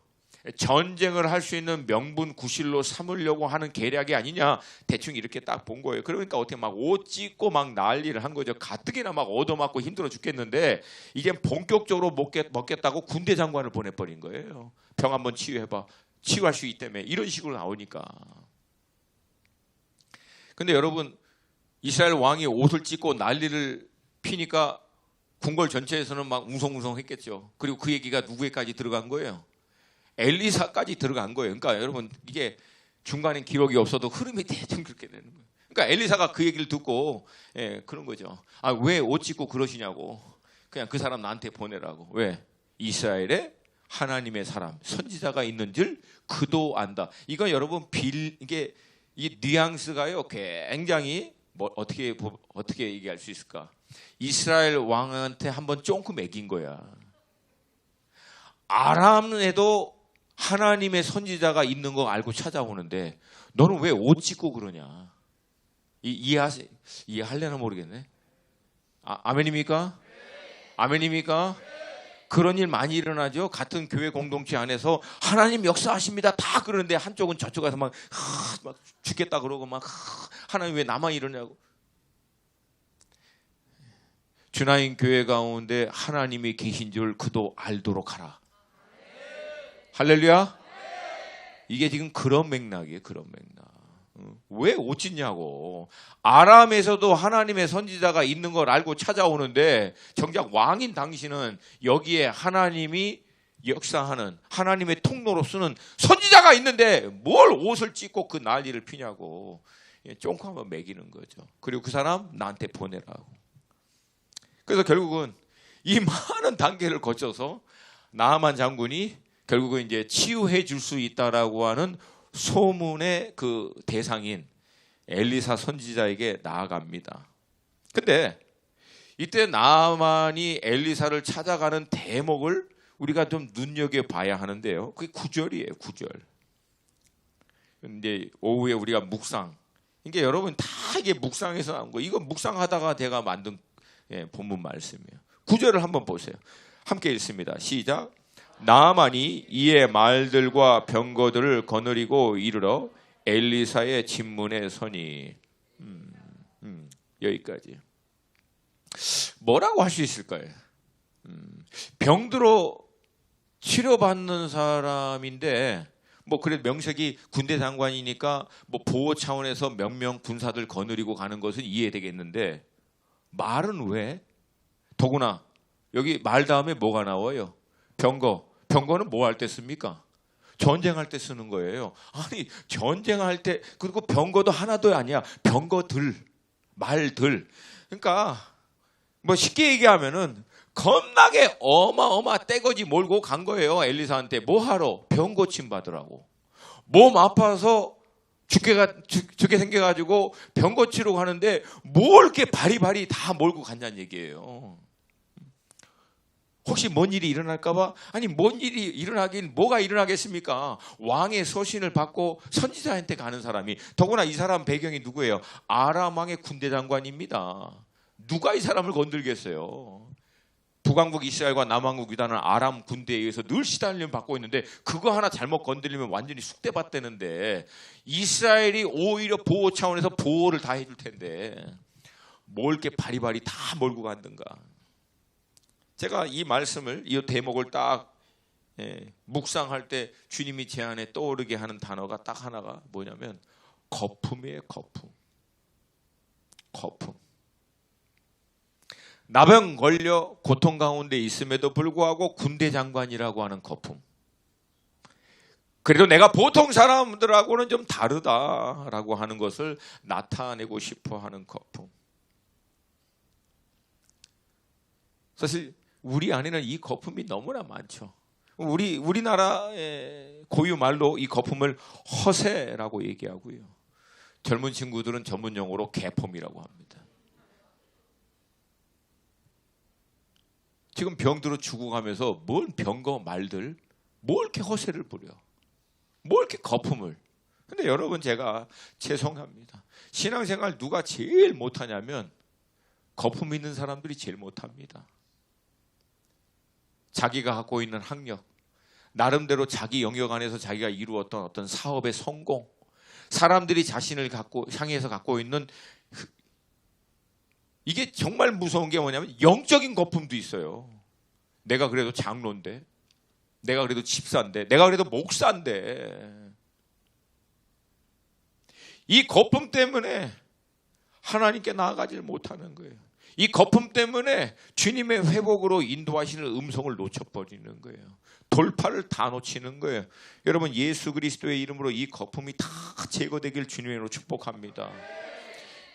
전쟁을 할 수 있는 명분 구실로 삼으려고 하는 계략이 아니냐, 대충 이렇게 딱 본 거예요. 그러니까 어떻게 막 옷 찢고 막 난리를 한 거죠. 가뜩이나 막 얻어맞고 힘들어 죽겠는데 이제 본격적으로 먹겠다고 군대 장관을 보내버린 거예요. 병 한번 치유해봐, 치유할 수 있다며, 이런 식으로 나오니까. 근데 여러분, 이스라엘 왕이 옷을 찢고 난리를 피니까 궁궐 전체에서는 막 웅성웅성했겠죠. 그리고 그 얘기가 누구에까지 들어간 거예요? 엘리사까지 들어간 거예요. 그러니까 여러분, 이게 중간에 기록이 없어도 흐름이 대충 그렇게 되는 거예요. 그러니까 엘리사가 그 얘기를 듣고 그런 거죠. 아, 왜 옷 찢고 그러시냐고. 그냥 그 사람 나한테 보내라고. 왜? 이스라엘에 하나님의 사람, 선지자가 있는 줄 그도 안다. 이건 여러분 이게 이 뉘앙스가요, 굉장히 어떻게 얘기할 수 있을까? 이스라엘 왕한테 한번 쫑크 매긴 거야. 아람에도 하나님의 선지자가 있는 거 알고 찾아오는데 너는 왜 옷 찢고 그러냐? 이해할래나 모르겠네. 아멘입니까? 아멘입니까? 그런 일 많이 일어나죠. 같은 교회 공동체 안에서 하나님 역사하십니다 다 그러는데 한쪽은 저쪽에서 막 죽겠다 그러고 막 하나님 왜 나만 이러냐고. 주나인 교회 가운데 하나님이 계신 줄 그도 알도록 하라. 할렐루야. 이게 지금 그런 맥락이에요. 그런 맥락. 왜 못 짓냐고. 아람에서도 하나님의 선지자가 있는 걸 알고 찾아오는데 정작 왕인 당신은 여기에 하나님이 역사하는 하나님의 통로로 쓰는 선지자가 있는데 뭘 옷을 찢고 그 난리를 피냐고. 쫑하면 매기는 거죠. 그리고 그 사람 나한테 보내라고. 그래서 결국은 이 많은 단계를 거쳐서 나아만 장군이 결국은 이제 치유해 줄 수 있다라고 하는 소문의 그 대상인 엘리사 선지자에게 나아갑니다. 근데 이때 나아만이 엘리사를 찾아가는 대목을 우리가 좀 눈여겨봐야 하는데요. 그게 9절이에요. 9절. 이제 오후에 우리가 묵상. 이게 여러분 다 이게 묵상에서 나온 거. 이거 묵상하다가 제가 만든 본문 말씀이에요. 9절을 한번 보세요. 함께 읽습니다. 시작. 나아만이 이에 말들과 병거들을 거느리고 이르러 엘리사의 집문에 서니. 여기까지. 뭐라고 할 수 있을까요? 병들어 치료받는 사람인데 뭐 그래도 명색이 군대 장관이니까 뭐 보호 차원에서 몇 명 군사들 거느리고 가는 것은 이해되겠는데 말은 왜? 더구나 여기 말 다음에 뭐가 나와요? 병거. 병거는 뭐 할 때 씁니까? 전쟁할 때 쓰는 거예요. 아니 전쟁할 때 그리고 병거도 하나도 아니야. 병거들, 말들. 그러니까 뭐 쉽게 얘기하면은 겁나게 어마어마 떼거지 몰고 간 거예요. 엘리사한테. 뭐 하러? 병 고침 받으라고. 몸 아파서 죽게 생겨가지고 병 고치러 가는데 뭘 이렇게 바리바리 다 몰고 갔냐는 얘기예요. 혹시 뭔 일이 일어날까봐? 아니 뭔 일이 일어나긴 뭐가 일어나겠습니까? 왕의 서신을 받고 선지자한테 가는 사람이. 더구나 이 사람 배경이 누구예요? 아람 왕의 군대 장관입니다. 누가 이 사람을 건들겠어요? 북왕국 이스라엘과 남왕국 유다는 아람 군대에 의해서 늘 시달림을 받고 있는데 그거 하나 잘못 건드리면 완전히 쑥대밭되는데 이스라엘이 오히려 보호 차원에서 보호를 다 해줄 텐데 뭘 이렇게 바리바리 다 몰고 갔는가. 제가 이 말씀을 이 대목을 딱 묵상할 때 주님이 제 안에 떠오르게 하는 단어가 딱 하나가 뭐냐면 거품이에요. 거품. 거품. 나병 걸려 고통 가운데 있음에도 불구하고 군대 장관이라고 하는 거품. 그래도 내가 보통 사람들하고는 좀 다르다라고 하는 것을 나타내고 싶어 하는 거품. 사실 우리 안에는 이 거품이 너무나 많죠. 우리나라의 고유 말로 이 거품을 허세라고 얘기하고요. 젊은 친구들은 전문 용어로 개폼이라고 합니다. 지금 병들어 죽어가면서 뭘 병거 말들, 뭘 이렇게 허세를 부려, 뭘 이렇게 거품을. 근데 여러분 제가 죄송합니다. 신앙생활 누가 제일 못하냐면 거품 있는 사람들이 제일 못합니다. 자기가 갖고 있는 학력, 나름대로 자기 영역 안에서 자기가 이루었던 어떤 사업의 성공, 사람들이 자신을 향해서 갖고 있는 이게 정말 무서운 게 뭐냐면 영적인 거품도 있어요. 내가 그래도 장로인데, 내가 그래도 집사인데, 내가 그래도 목사인데. 이 거품 때문에 하나님께 나아가지를 못하는 거예요. 이 거품 때문에 주님의 회복으로 인도하시는 음성을 놓쳐버리는 거예요. 돌파를 다 놓치는 거예요. 여러분 예수 그리스도의 이름으로 이 거품이 다 제거되길 주님의 이름으로 축복합니다.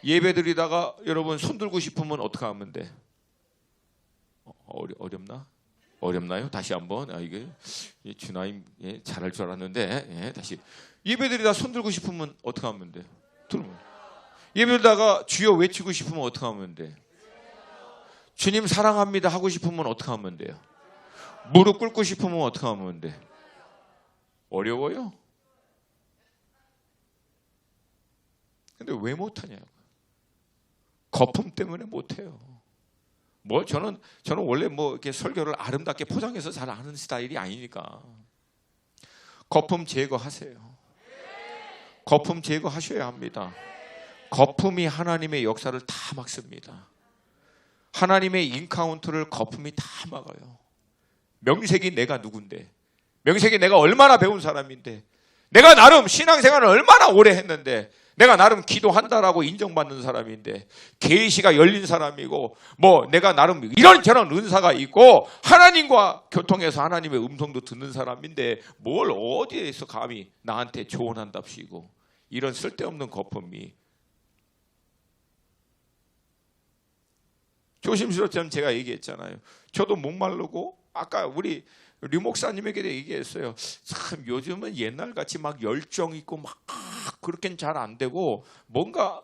예배드리다가 여러분 손들고 싶으면 어떻게 하면 돼? 어렵나? 어렵나요? 다시 한번. 이게 주나임 잘할 줄 알았는데 다시. 예배드리다가 손들고 싶으면 어떻게 하면 돼? 들으면. 예배드리다가 주여 외치고 싶으면 어떻게 하면 돼? 주님 사랑합니다 하고 싶으면 어떻게 하면 돼요? 무릎 꿇고 싶으면 어떻게 하면 돼? 어려워요? 근데 왜 못하냐고. 거품 때문에 못해요. 저는 원래 이렇게 설교를 아름답게 포장해서 잘 하는 스타일이 아니니까. 거품 제거하세요. 거품 제거하셔야 합니다. 거품이 하나님의 역사를 다 막습니다. 하나님의 인카운트를 거품이 다 막아요. 명색이 내가 누군데, 명색이 내가 얼마나 배운 사람인데, 내가 나름 신앙생활을 얼마나 오래 했는데, 내가 나름 기도한다라고 인정받는 사람인데, 계시가 열린 사람이고, 뭐 내가 나름 이런저런 은사가 있고 하나님과 교통해서 하나님의 음성도 듣는 사람인데, 뭘 어디에서 감히 나한테 조언한답시고 이런 쓸데없는 거품이. 조심스럽지만 제가 얘기했잖아요. 저도 목마르고, 아까 우리 류 목사님에게도 얘기했어요. 참 요즘은 옛날같이 막 열정 있고 막 그렇게는 잘 안 되고, 뭔가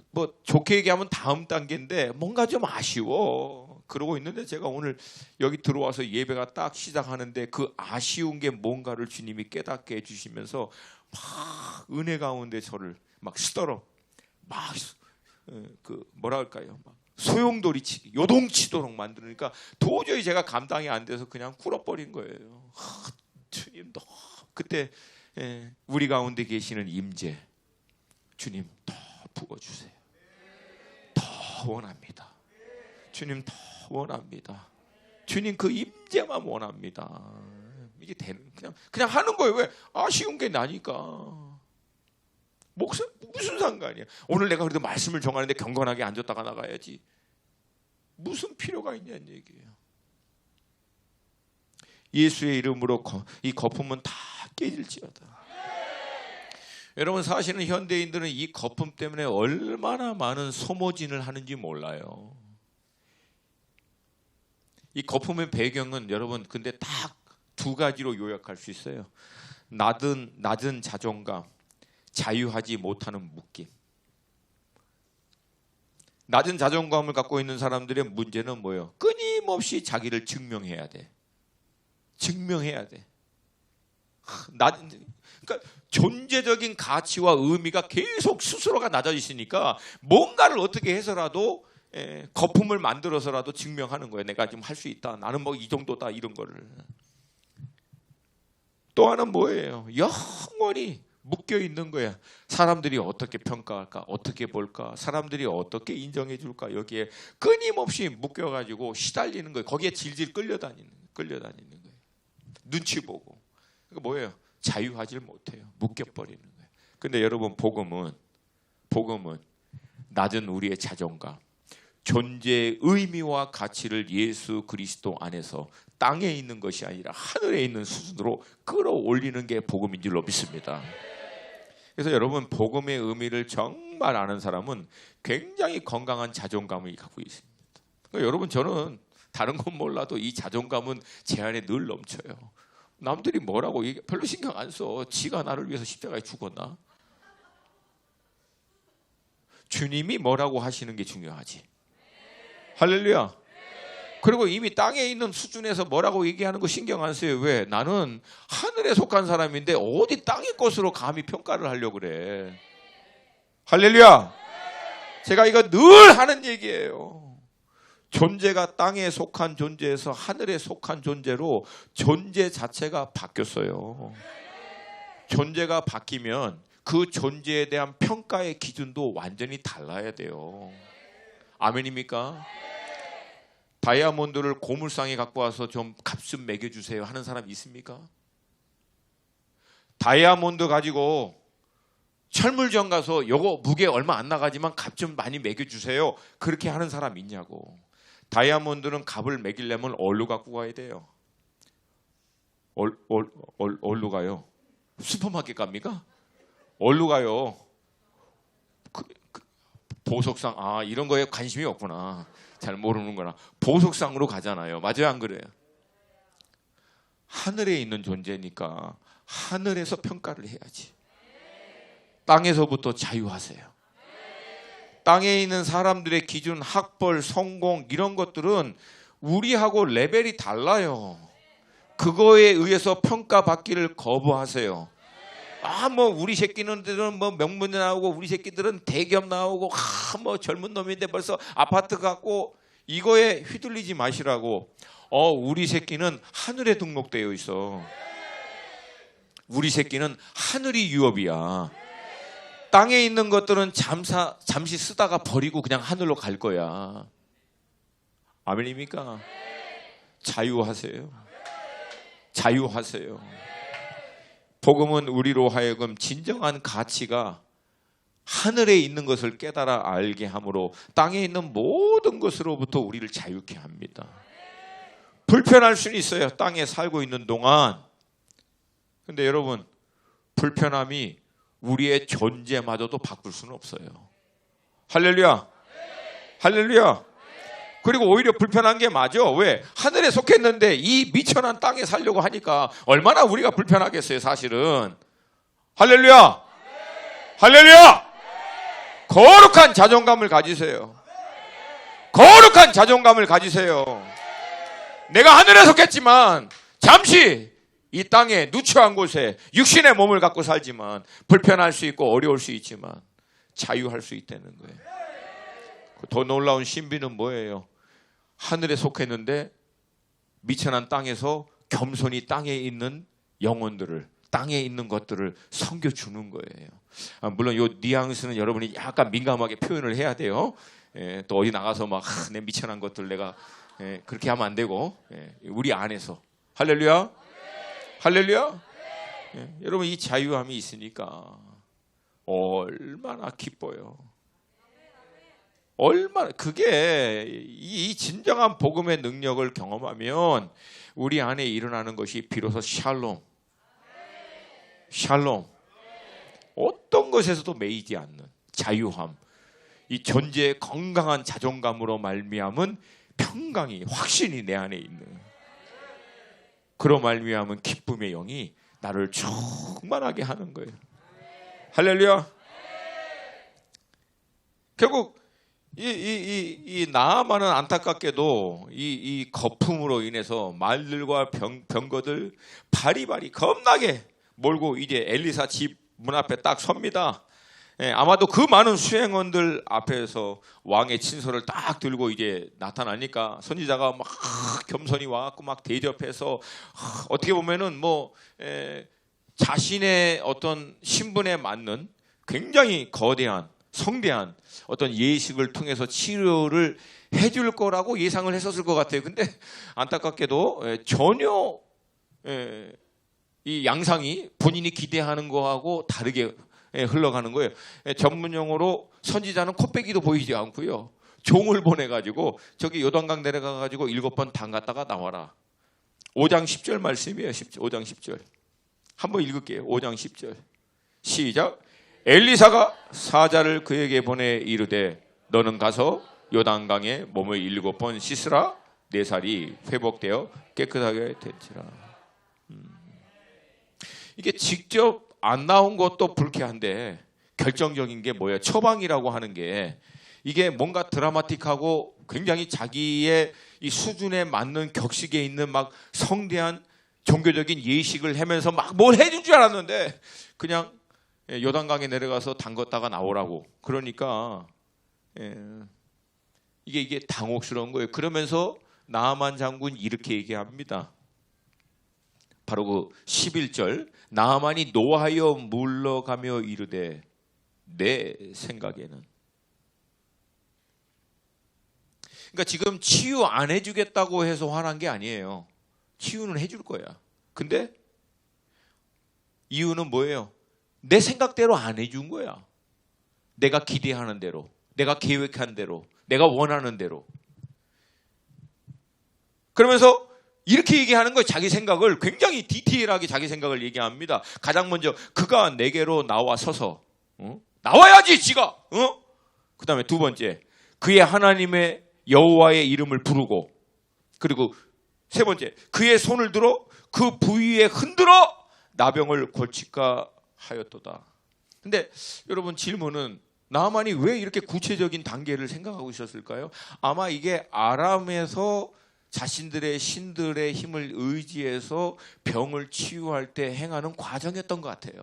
뭐 좋게 얘기하면 다음 단계인데 뭔가 좀 아쉬워. 그러고 있는데, 제가 오늘 여기 들어와서 예배가 딱 시작하는데 그 아쉬운 게 뭔가를 주님이 깨닫게 해주시면서 막 은혜 가운데 저를 막 쓰도록 막 뭐라 할까요? 막 소용돌이 치기, 요동치도록 만드니까 도저히 제가 감당이 안 돼서 그냥 꿇어버린 거예요. 주님, 너 그때 우리 가운데 계시는 임재 주님 더 부어주세요. 더 원합니다. 주님 더 원합니다. 주님 그 임재만 원합니다. 이게 그냥 하는 거예요. 왜? 아쉬운 게 나니까. 무슨 상관이야. 오늘 내가 그래도 말씀을 정하는데 경건하게 앉았다가 나가야지. 무슨 필요가 있냐는 얘기예요. 예수의 이름으로 이 거품은 다 깨질지어다. 여러분, 사실은 현대인들은 이 거품 때문에 얼마나 많은 소모진을 하는지 몰라요. 이 거품의 배경은 여러분 근데 딱 두 가지로 요약할 수 있어요. 낮은 자존감, 자유하지 못하는 묶임. 낮은 자존감을 갖고 있는 사람들의 문제는 뭐예요? 끊임없이 자기를 증명해야 돼. 증명해야 돼. 그러니까 존재적인 가치와 의미가 계속 스스로가 낮아지시니까 뭔가를 어떻게 해서라도 거품을 만들어서라도 증명하는 거예요. 내가 지금 할 수 있다. 나는 뭐 이 정도다. 이런 거를. 또 하나는 뭐예요? 영원히 묶여 있는 거야. 사람들이 어떻게 평가할까? 어떻게 볼까? 사람들이 어떻게 인정해 줄까? 여기에 끊임없이 묶여가지고 시달리는 거예요. 거기에 질질 끌려다니는 거예요. 눈치 보고. 그러니까 뭐예요? 자유하지 못해요. 묶여버리는 거예요. 근데 여러분, 복음은 낮은 우리의 자존감, 존재의 의미와 가치를 예수 그리스도 안에서 땅에 있는 것이 아니라 하늘에 있는 수준으로 끌어올리는 게 복음인 줄로 믿습니다. 그래서 여러분, 복음의 의미를 정말 아는 사람은 굉장히 건강한 자존감을 갖고 있습니다. 그러니까 여러분, 저는 다른 건 몰라도 이 자존감은 제 안에 늘 넘쳐요. 남들이 뭐라고 별로 신경 안 써. 지가 나를 위해서 십자가에 죽었나? 주님이 뭐라고 하시는 게 중요하지. 할렐루야. 그리고 이미 땅에 있는 수준에서 뭐라고 얘기하는 거 신경 안 써요. 왜? 나는 하늘에 속한 사람인데 어디 땅의 것으로 감히 평가를 하려고 그래. 할렐루야. 제가 이거 늘 하는 얘기예요. 존재가 땅에 속한 존재에서 하늘에 속한 존재로 존재 자체가 바뀌었어요. 존재가 바뀌면 그 존재에 대한 평가의 기준도 완전히 달라야 돼요. 아멘입니까? 다이아몬드를 고물상에 갖고 와서 좀 값 좀 매겨주세요 하는 사람 있습니까? 다이아몬드 가지고 철물점 가서 요거 무게 얼마 안 나가지만 값 좀 많이 매겨주세요 그렇게 하는 사람 있냐고. 다이아몬드는 값을 매기려면 얼로 갖고 가야 돼요. 얼로 가요? 슈퍼마켓 갑니까? 얼로 가요. 보석상, 이런 거에 관심이 없구나. 잘 모르는구나. 보석상으로 가잖아요. 맞아요, 안 그래요? 하늘에 있는 존재니까 하늘에서 평가를 해야지. 땅에서부터 자유하세요. 땅에 있는 사람들의 기준, 학벌, 성공 이런 것들은 우리하고 레벨이 달라요. 그거에 의해서 평가받기를 거부하세요. 뭐 우리 새끼들은 뭐 명문대 나오고 우리 새끼들은 대기업 나오고 뭐 젊은 놈인데 벌써 아파트 갖고 이거에 휘둘리지 마시라고. 우리 새끼는 하늘에 등록되어 있어. 우리 새끼는 하늘이 유업이야. 땅에 있는 것들은 잠시 쓰다가 버리고 그냥 하늘로 갈 거야. 아멘입니까? 자유하세요. 자유하세요. 복음은 우리로 하여금 진정한 가치가 하늘에 있는 것을 깨달아 알게 함으로 땅에 있는 모든 것으로부터 우리를 자유케 합니다. 불편할 수는 있어요. 땅에 살고 있는 동안. 근데 여러분, 불편함이 우리의 존재마저도 바꿀 수는 없어요. 할렐루야. 할렐루야. 그리고 오히려 불편한 게 맞아. 왜? 하늘에 속했는데 이 미천한 땅에 살려고 하니까 얼마나 우리가 불편하겠어요, 사실은. 할렐루야. 할렐루야. 거룩한 자존감을 가지세요. 거룩한 자존감을 가지세요. 내가 하늘에 속했지만 잠시 이 땅에 누추한 곳에 육신의 몸을 갖고 살지만 불편할 수 있고 어려울 수 있지만 자유할 수 있다는 거예요. 더 놀라운 신비는 뭐예요? 하늘에 속했는데 미천한 땅에서 겸손히 땅에 있는 영혼들을, 땅에 있는 것들을 섬겨주는 거예요. 물론 이 뉘앙스는 여러분이 약간 민감하게 표현을 해야 돼요. 또 어디 나가서 막 내 미천한 것들 내가 그렇게 하면 안 되고 우리 안에서. 할렐루야. 할렐루야. 여러분, 이 자유함이 있으니까 얼마나 기뻐요. 얼마나 그게 이 진정한 복음의 능력을 경험하면 우리 안에 일어나는 것이 비로소 샬롬. 샬롬. 어떤 것에서도 매이지 않는 자유함. 이 존재의 건강한 자존감으로 말미암은 평강이, 확신이 내 안에 있는. 그로 말미암은 기쁨의 영이 나를 충만하게 하는 거예요. 할렐루야. 결국 이 나아만은 안타깝게도 이 거품으로 인해서 말들과 병거들 바리바리 겁나게 몰고 이제 엘리사 집 문 앞에 딱 섭니다. 아마도 그 많은 수행원들 앞에서 왕의 친서를 딱 들고 이제 나타나니까 선지자가 막 겸손히 와갖고 막 대접해서 어떻게 보면은 뭐 자신의 어떤 신분에 맞는 굉장히 거대한 성대한 어떤 예식을 통해서 치료를 해줄 거라고 예상을 했었을 것 같아요. 근데 안타깝게도 전혀 이 양상이 본인이 기대하는 거하고 다르게 흘러가는 거예요. 전문용어로 선지자는 코빼기도 보이지 않고요. 종을 보내가지고 저기 요단강 내려가가지고 7번 담갔다가 나와라. 5장 10절 말씀이에요. 5장 10절. 한번 읽을게요. 5장 10절. 시작. 엘리사가 사자를 그에게 보내 이르되 너는 가서 요단강에 몸을 7번 씻으라. 내 살이 회복되어 깨끗하게 된지라. 이게 직접 안 나온 것도 불쾌한데 결정적인 게 뭐예요? 처방이라고 하는 게 이게 뭔가 드라마틱하고 굉장히 자기의 이 수준에 맞는 격식에 있는 막 성대한 종교적인 예식을 하면서 막 뭘 해줄 줄 알았는데 그냥 요단강에 내려가서 담궜다가 나오라고. 그러니까 이게 당혹스러운 거예요. 그러면서 나아만 장군 이렇게 얘기합니다. 바로 그 11절. 나아만이 노하여 물러가며 이르되 내 생각에는. 그러니까 지금 치유 안 해주겠다고 해서 화난 게 아니에요. 치유는 해줄 거야. 근데 이유는 뭐예요? 내 생각대로 안 해준 거야. 내가 기대하는 대로, 내가 계획한 대로, 내가 원하는 대로. 그러면서 이렇게 얘기하는 거예요. 자기 생각을 굉장히 디테일하게 자기 생각을 얘기합니다. 가장 먼저 그가 내게로 나와 서서 나와야지 지가. 그 다음에 두 번째 그의 하나님의 여호와의 이름을 부르고, 그리고 세 번째 그의 손을 들어 그 부위에 흔들어 나병을 고칠까 하였도다. 근데 여러분 질문은 나아만이 왜 이렇게 구체적인 단계를 생각하고 있었을까요? 아마 이게 아람에서 자신들의 신들의 힘을 의지해서 병을 치유할 때 행하는 과정이었던 것 같아요.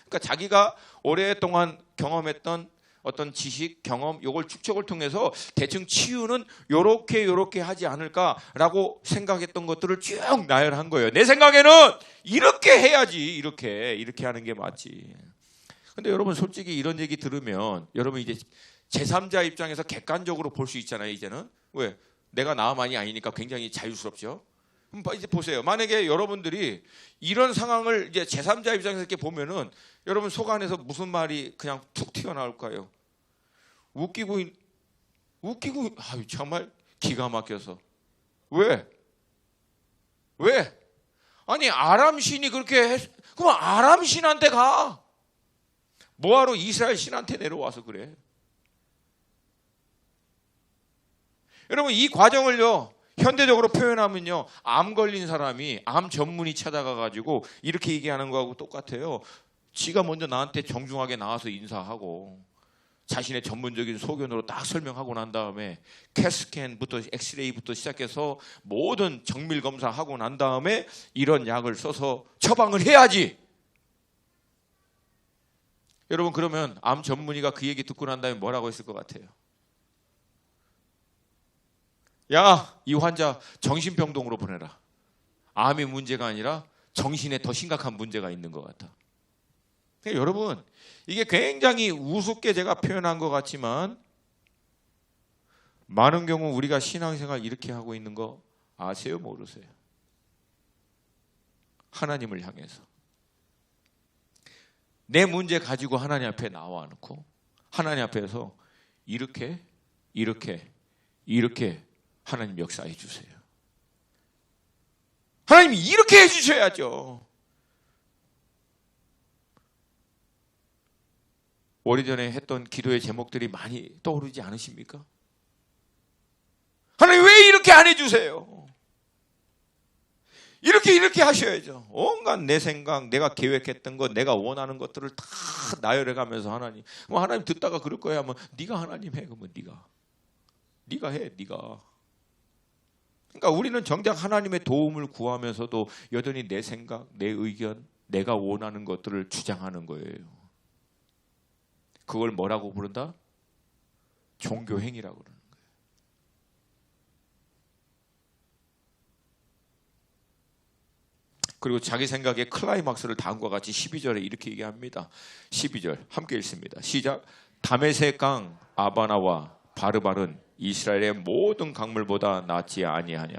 그러니까 자기가 오랫동안 경험했던 어떤 지식, 경험, 요걸 축적을 통해서 대충 치유는 요렇게 하지 않을까라고 생각했던 것들을 쭉 나열한 거예요. 내 생각에는 이렇게 해야지, 이렇게 하는 게 맞지. 근데 여러분 솔직히 이런 얘기 들으면 여러분 이제 제3자 입장에서 객관적으로 볼 수 있잖아요. 이제는 왜? 내가 나아만이 아니니까 굉장히 자유스럽죠. 이제 보세요. 만약에 여러분들이 이런 상황을 이제 제3자 입장에서 이렇게 보면은 여러분 속 안에서 무슨 말이 그냥 툭 튀어나올까요? 웃기고 아유 정말 기가 막혀서. 왜? 아니 아람 신이 그렇게 그럼 아람 신한테 가. 뭐하러 이스라엘 신한테 내려와서 그래? 여러분 이 과정을요 현대적으로 표현하면요 암 걸린 사람이 암 전문의 찾아가가지고 이렇게 얘기하는 거하고 똑같아요. 지가 먼저 나한테 정중하게 나와서 인사하고 자신의 전문적인 소견으로 딱 설명하고 난 다음에 캐스캔부터 엑스레이부터 시작해서 모든 정밀 검사하고 난 다음에 이런 약을 써서 처방을 해야지. 여러분 그러면 암 전문의가 그 얘기 듣고 난 다음에 뭐라고 했을 것 같아요? 야, 이 환자 정신병동으로 보내라. 암의 문제가 아니라 정신에 더 심각한 문제가 있는 것 같아. 그러니까 여러분 이게 굉장히 우습게 제가 표현한 것 같지만 많은 경우 우리가 신앙생활 이렇게 하고 있는 거 아세요? 모르세요? 하나님을 향해서 내 문제 가지고 하나님 앞에 나와놓고 하나님 앞에서 이렇게 하나님 역사해 주세요. 하나님이 이렇게 해주셔야죠. 오래전에 했던 기도의 제목들이 많이 떠오르지 않으십니까? 하나님 왜 이렇게 안 해주세요? 이렇게 하셔야죠. 온갖 내 생각, 내가 계획했던 것, 내가 원하는 것들을 다 나열해가면서 하나님. 뭐 하나님 듣다가 그럴 거야. 뭐 네가 하나님 해. 그러면 네가 해. 네가. 그러니까 우리는 정작 하나님의 도움을 구하면서도 여전히 내 생각, 내 의견, 내가 원하는 것들을 주장하는 거예요. 그걸 뭐라고 부른다? 종교행위라고 그러는 거예요. 그리고 자기 생각의 클라이막스를 다음과 같이 12절에 이렇게 얘기합니다. 12절 함께 읽습니다. 시작. 다메섹 강 아바나와 바르발은 이스라엘의 모든 강물보다 낫지 아니하냐.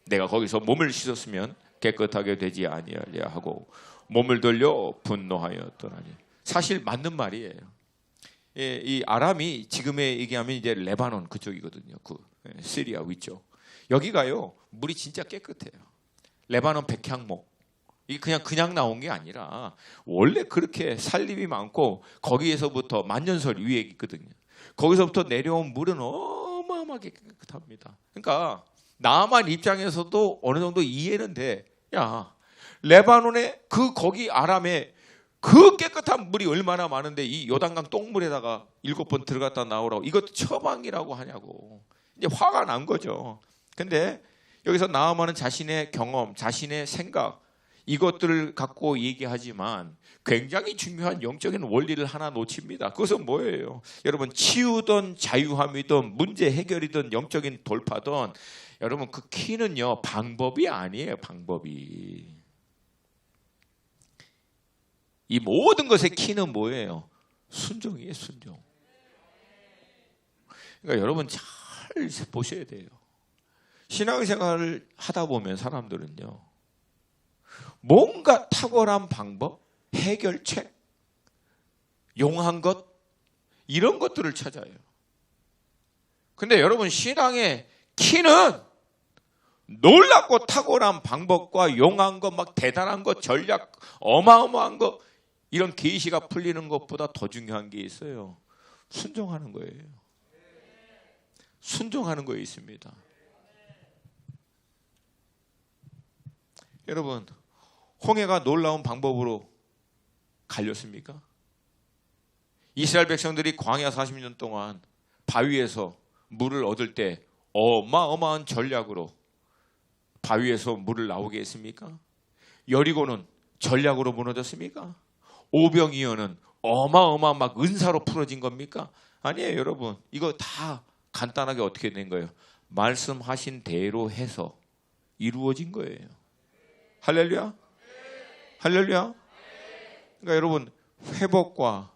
내가 거기서 몸을 씻었으면 깨끗하게 되지 아니하려 하고 몸을 돌려 분노하였더라니. 사실 맞는 말이에요. 이 아람이 지금에 얘기하면 이제 레바논 그쪽이거든요. 그 시리아 위쪽. 여기가요 물이 진짜 깨끗해요. 레바논 백향목. 이게 그냥 나온 게 아니라 원래 그렇게 산림이 많고 거기에서부터 만년설 위에 있거든요. 거기서부터 내려온 물은 어마어마하게 깨끗합니다. 그러니까 나만 입장에서도 어느 정도 이해는 돼. 야, 레바논에 거기 아람에 그 깨끗한 물이 얼마나 많은데 이 요단강 똥물에다가 7번 들어갔다 나오라고 이것도 처방이라고 하냐고. 이제 화가 난 거죠. 근데 여기서 나아만은 자신의 경험, 자신의 생각 이것들을 갖고 얘기하지만 굉장히 중요한 영적인 원리를 하나 놓칩니다. 그것은 뭐예요? 여러분 치유든 자유함이든 문제 해결이든 영적인 돌파든 여러분 그 키는요 방법이 아니에요. 방법이. 이 모든 것의 키는 뭐예요? 순종이에요. 순종. 그러니까 여러분 잘 보셔야 돼요. 신앙생활을 하다 보면 사람들은요 뭔가 탁월한 방법, 해결책, 용한 것 이런 것들을 찾아요. 근데 여러분 신앙의 키는 놀랍고 탁월한 방법과 용한 것, 막 대단한 것, 전략, 어마어마한 것 이런 계시가 풀리는 것보다 더 중요한 게 있어요. 순종하는 거예요. 순종하는 거에 있습니다. 여러분 홍해가 놀라운 방법으로 갈렸습니까? 이스라엘 백성들이 광야 40년 동안 바위에서 물을 얻을 때 어마어마한 전략으로 바위에서 물을 나오게 했습니까? 여리고는 전략으로 무너졌습니까? 오병이어는 어마어마한 막 은사로 풀어진 겁니까? 아니에요. 여러분 이거 다 간단하게 어떻게 된 거예요? 말씀하신 대로 해서 이루어진 거예요. 할렐루야? 할렐루야? 그러니까 여러분 회복과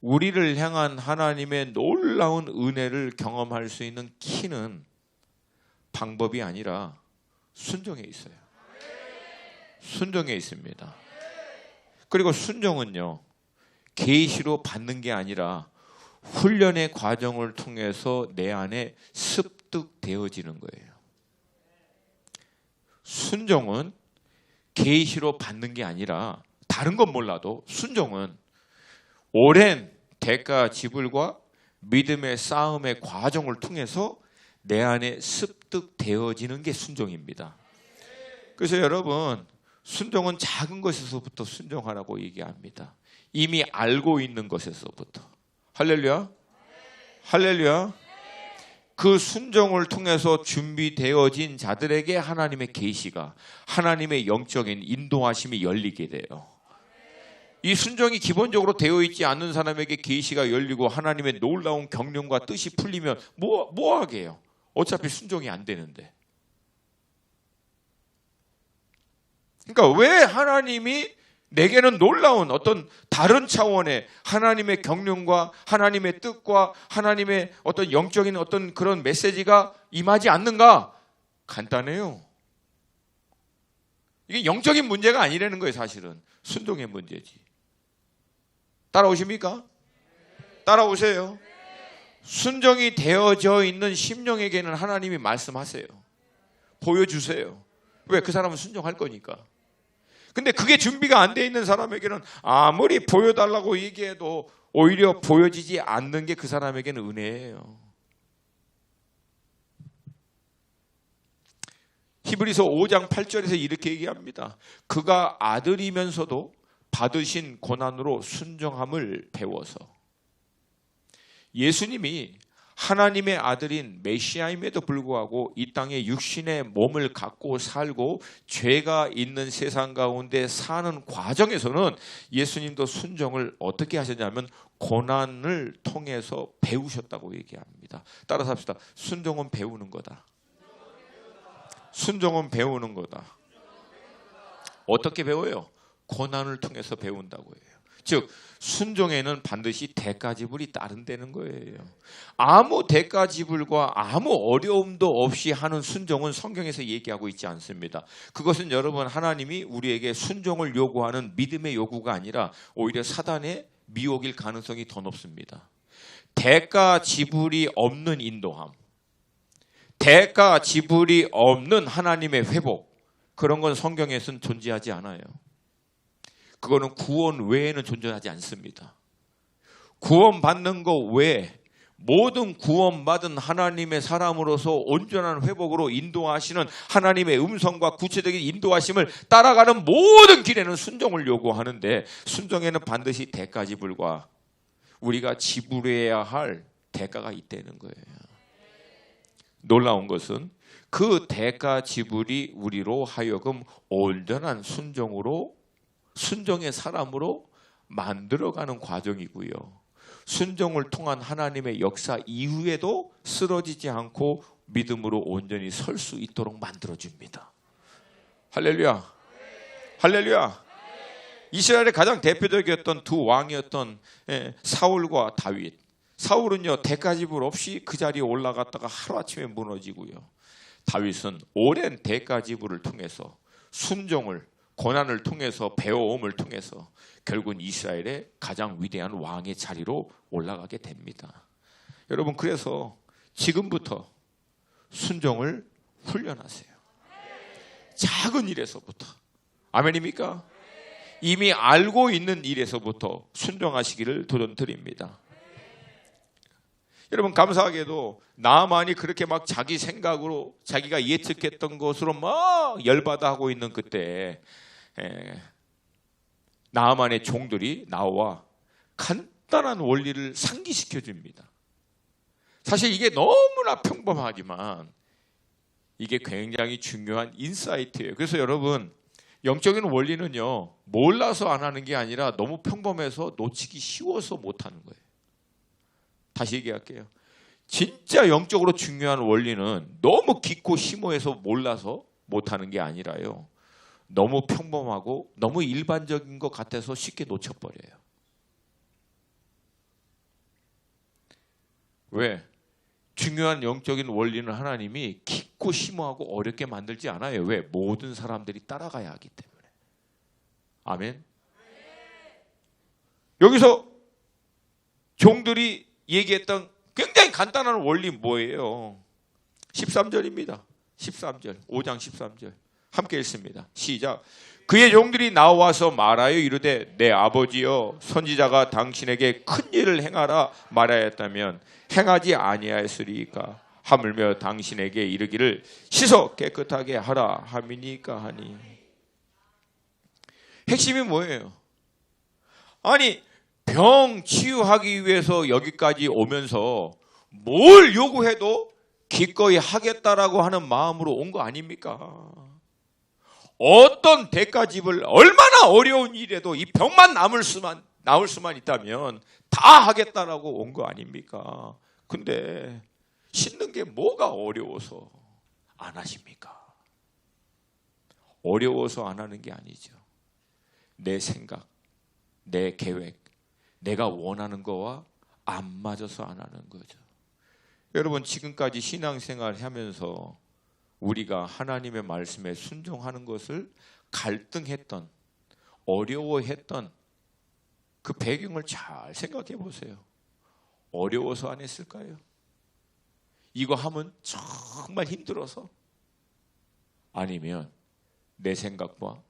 우리를 향한 하나님의 놀라운 은혜를 경험할 수 있는 키는 방법이 아니라 순종에 있어요. 순종에 있습니다. 그리고 순종은요, 계시로 받는 게 아니라 훈련의 과정을 통해서 내 안에 습득되어지는 거예요. 순종은 계시로 받는 게 아니라, 다른 건 몰라도 순종은 오랜 대가 지불과 믿음의 싸움의 과정을 통해서 내 안에 습득되어지는 게 순종입니다. 그래서 여러분, 순종은 작은 것에서부터 순종하라고 얘기합니다. 이미 알고 있는 것에서부터. 할렐루야. 할렐루야. 그 순종을 통해서 준비되어진 자들에게 하나님의 계시가, 하나님의 영적인 인도하심이 열리게 돼요. 이 순종이 기본적으로 되어 있지 않는 사람에게 계시가 열리고 하나님의 놀라운 경륜과 뜻이 풀리면 뭐 하게요? 어차피 순종이 안 되는데. 그러니까 왜 하나님이 내게는 놀라운 어떤 다른 차원의 하나님의 경륜과 하나님의 뜻과 하나님의 어떤 영적인 어떤 그런 메시지가 임하지 않는가? 간단해요. 이게 영적인 문제가 아니라는 거예요, 사실은. 순종의 문제지. 따라오십니까? 따라오세요. 순종이 되어져 있는 심령에게는 하나님이 말씀하세요. 보여주세요. 왜? 그 사람은 순종할 거니까. 근데 그게 준비가 안 돼 있는 사람에게는 아무리 보여달라고 얘기해도 오히려 보여지지 않는 게 그 사람에게는 은혜예요. 히브리서 5장 8절에서 이렇게 얘기합니다. 그가 아들이면서도 받으신 고난으로 순종함을 배워서. 예수님이 하나님의 아들인 메시아임에도 불구하고 이 땅에 육신의 몸을 갖고 살고 죄가 있는 세상 가운데 사는 과정에서는 예수님도 순종을 어떻게 하셨냐면 고난을 통해서 배우셨다고 얘기합니다. 따라서 합시다. 순종은 배우는 거다. 순종은 배우는 거다. 어떻게 배워요? 고난을 통해서 배운다고 해요. 즉 순종에는 반드시 대가지불이 따른다는 거예요. 아무 대가지불과 아무 어려움도 없이 하는 순종은 성경에서 얘기하고 있지 않습니다. 그것은 여러분, 하나님이 우리에게 순종을 요구하는 믿음의 요구가 아니라 오히려 사단의 미혹일 가능성이 더 높습니다. 대가지불이 없는 인도함, 대가지불이 없는 하나님의 회복, 그런 건 성경에서는 존재하지 않아요. 그거는 구원 외에는 존재하지 않습니다. 구원받는 것 외에 모든 구원받은 하나님의 사람으로서 온전한 회복으로 인도하시는 하나님의 음성과 구체적인 인도하심을 따라가는 모든 길에는 순종을 요구하는데, 순종에는 반드시 대가지불과 우리가 지불해야 할 대가가 있다는 거예요. 놀라운 것은 그 대가지불이 우리로 하여금 온전한 순종의 사람으로 만들어가는 과정이고요. 순종을 통한 하나님의 역사 이후에도 쓰러지지 않고 믿음으로 온전히 설 수 있도록 만들어줍니다. 할렐루야. 할렐루야. 이스라엘의 가장 대표적이었던 두 왕이었던 사울과 다윗. 사울은요, 대가지불 없이 그 자리에 올라갔다가 하루아침에 무너지고요. 다윗은 오랜 대가지불을 통해서 순종을, 고난을 통해서, 배워옴을 통해서 결국은 이스라엘의 가장 위대한 왕의 자리로 올라가게 됩니다. 여러분, 그래서 지금부터 순종을 훈련하세요. 작은 일에서부터. 아멘입니까? 이미 알고 있는 일에서부터 순종하시기를 도전드립니다. 여러분, 감사하게도 나만이 그렇게 막 자기 생각으로 자기가 예측했던 것으로 막 열받아 하고 있는 그때 나만의 종들이 나와 간단한 원리를 상기시켜 줍니다. 사실 이게 너무나 평범하지만 이게 굉장히 중요한 인사이트예요. 그래서 여러분, 영적인 원리는요, 몰라서 안 하는 게 아니라 너무 평범해서 놓치기 쉬워서 못 하는 거예요. 다시 얘기할게요. 진짜 영적으로 중요한 원리는 너무 깊고 심오해서 몰라서 못하는 게 아니라요, 너무 평범하고 너무 일반적인 것 같아서 쉽게 놓쳐버려요. 왜? 중요한 영적인 원리는 하나님이 깊고 심오하고 어렵게 만들지 않아요. 왜? 모든 사람들이 따라가야 하기 때문에. 아멘. 여기서 종들이 얘기했던 굉장히 간단한 원리 뭐예요? 13절입니다. 13절, 5장 13절. 함께 읽습니다. 시작. 그의 종들이 나와서 말하여 이르되 내 아버지여 선지자가 당신에게 큰 일을 행하라 말하였다면 행하지 아니하였으리까 하물며 당신에게 이르기를 씻어 깨끗하게 하라 함이니까 하니. 핵심이 뭐예요? 아니 병 치유하기 위해서 여기까지 오면서 뭘 요구해도 기꺼이 하겠다라고 하는 마음으로 온 거 아닙니까? 어떤 대가집을 얼마나 어려운 일에도 이 병만 나올 수만 있다면 다 하겠다라고 온 거 아닙니까? 근데 씻는 게 뭐가 어려워서 안 하십니까? 어려워서 안 하는 게 아니죠. 내 생각, 내 계획, 내가 원하는 거와 안 맞아서 안 하는 거죠. 여러분 지금까지 신앙생활 하면서 우리가 하나님의 말씀에 순종하는 것을 갈등했던, 어려워했던 그 배경을 잘 생각해 보세요. 어려워서 안 했을까요? 이거 하면 정말 힘들어서? 아니면 내 생각과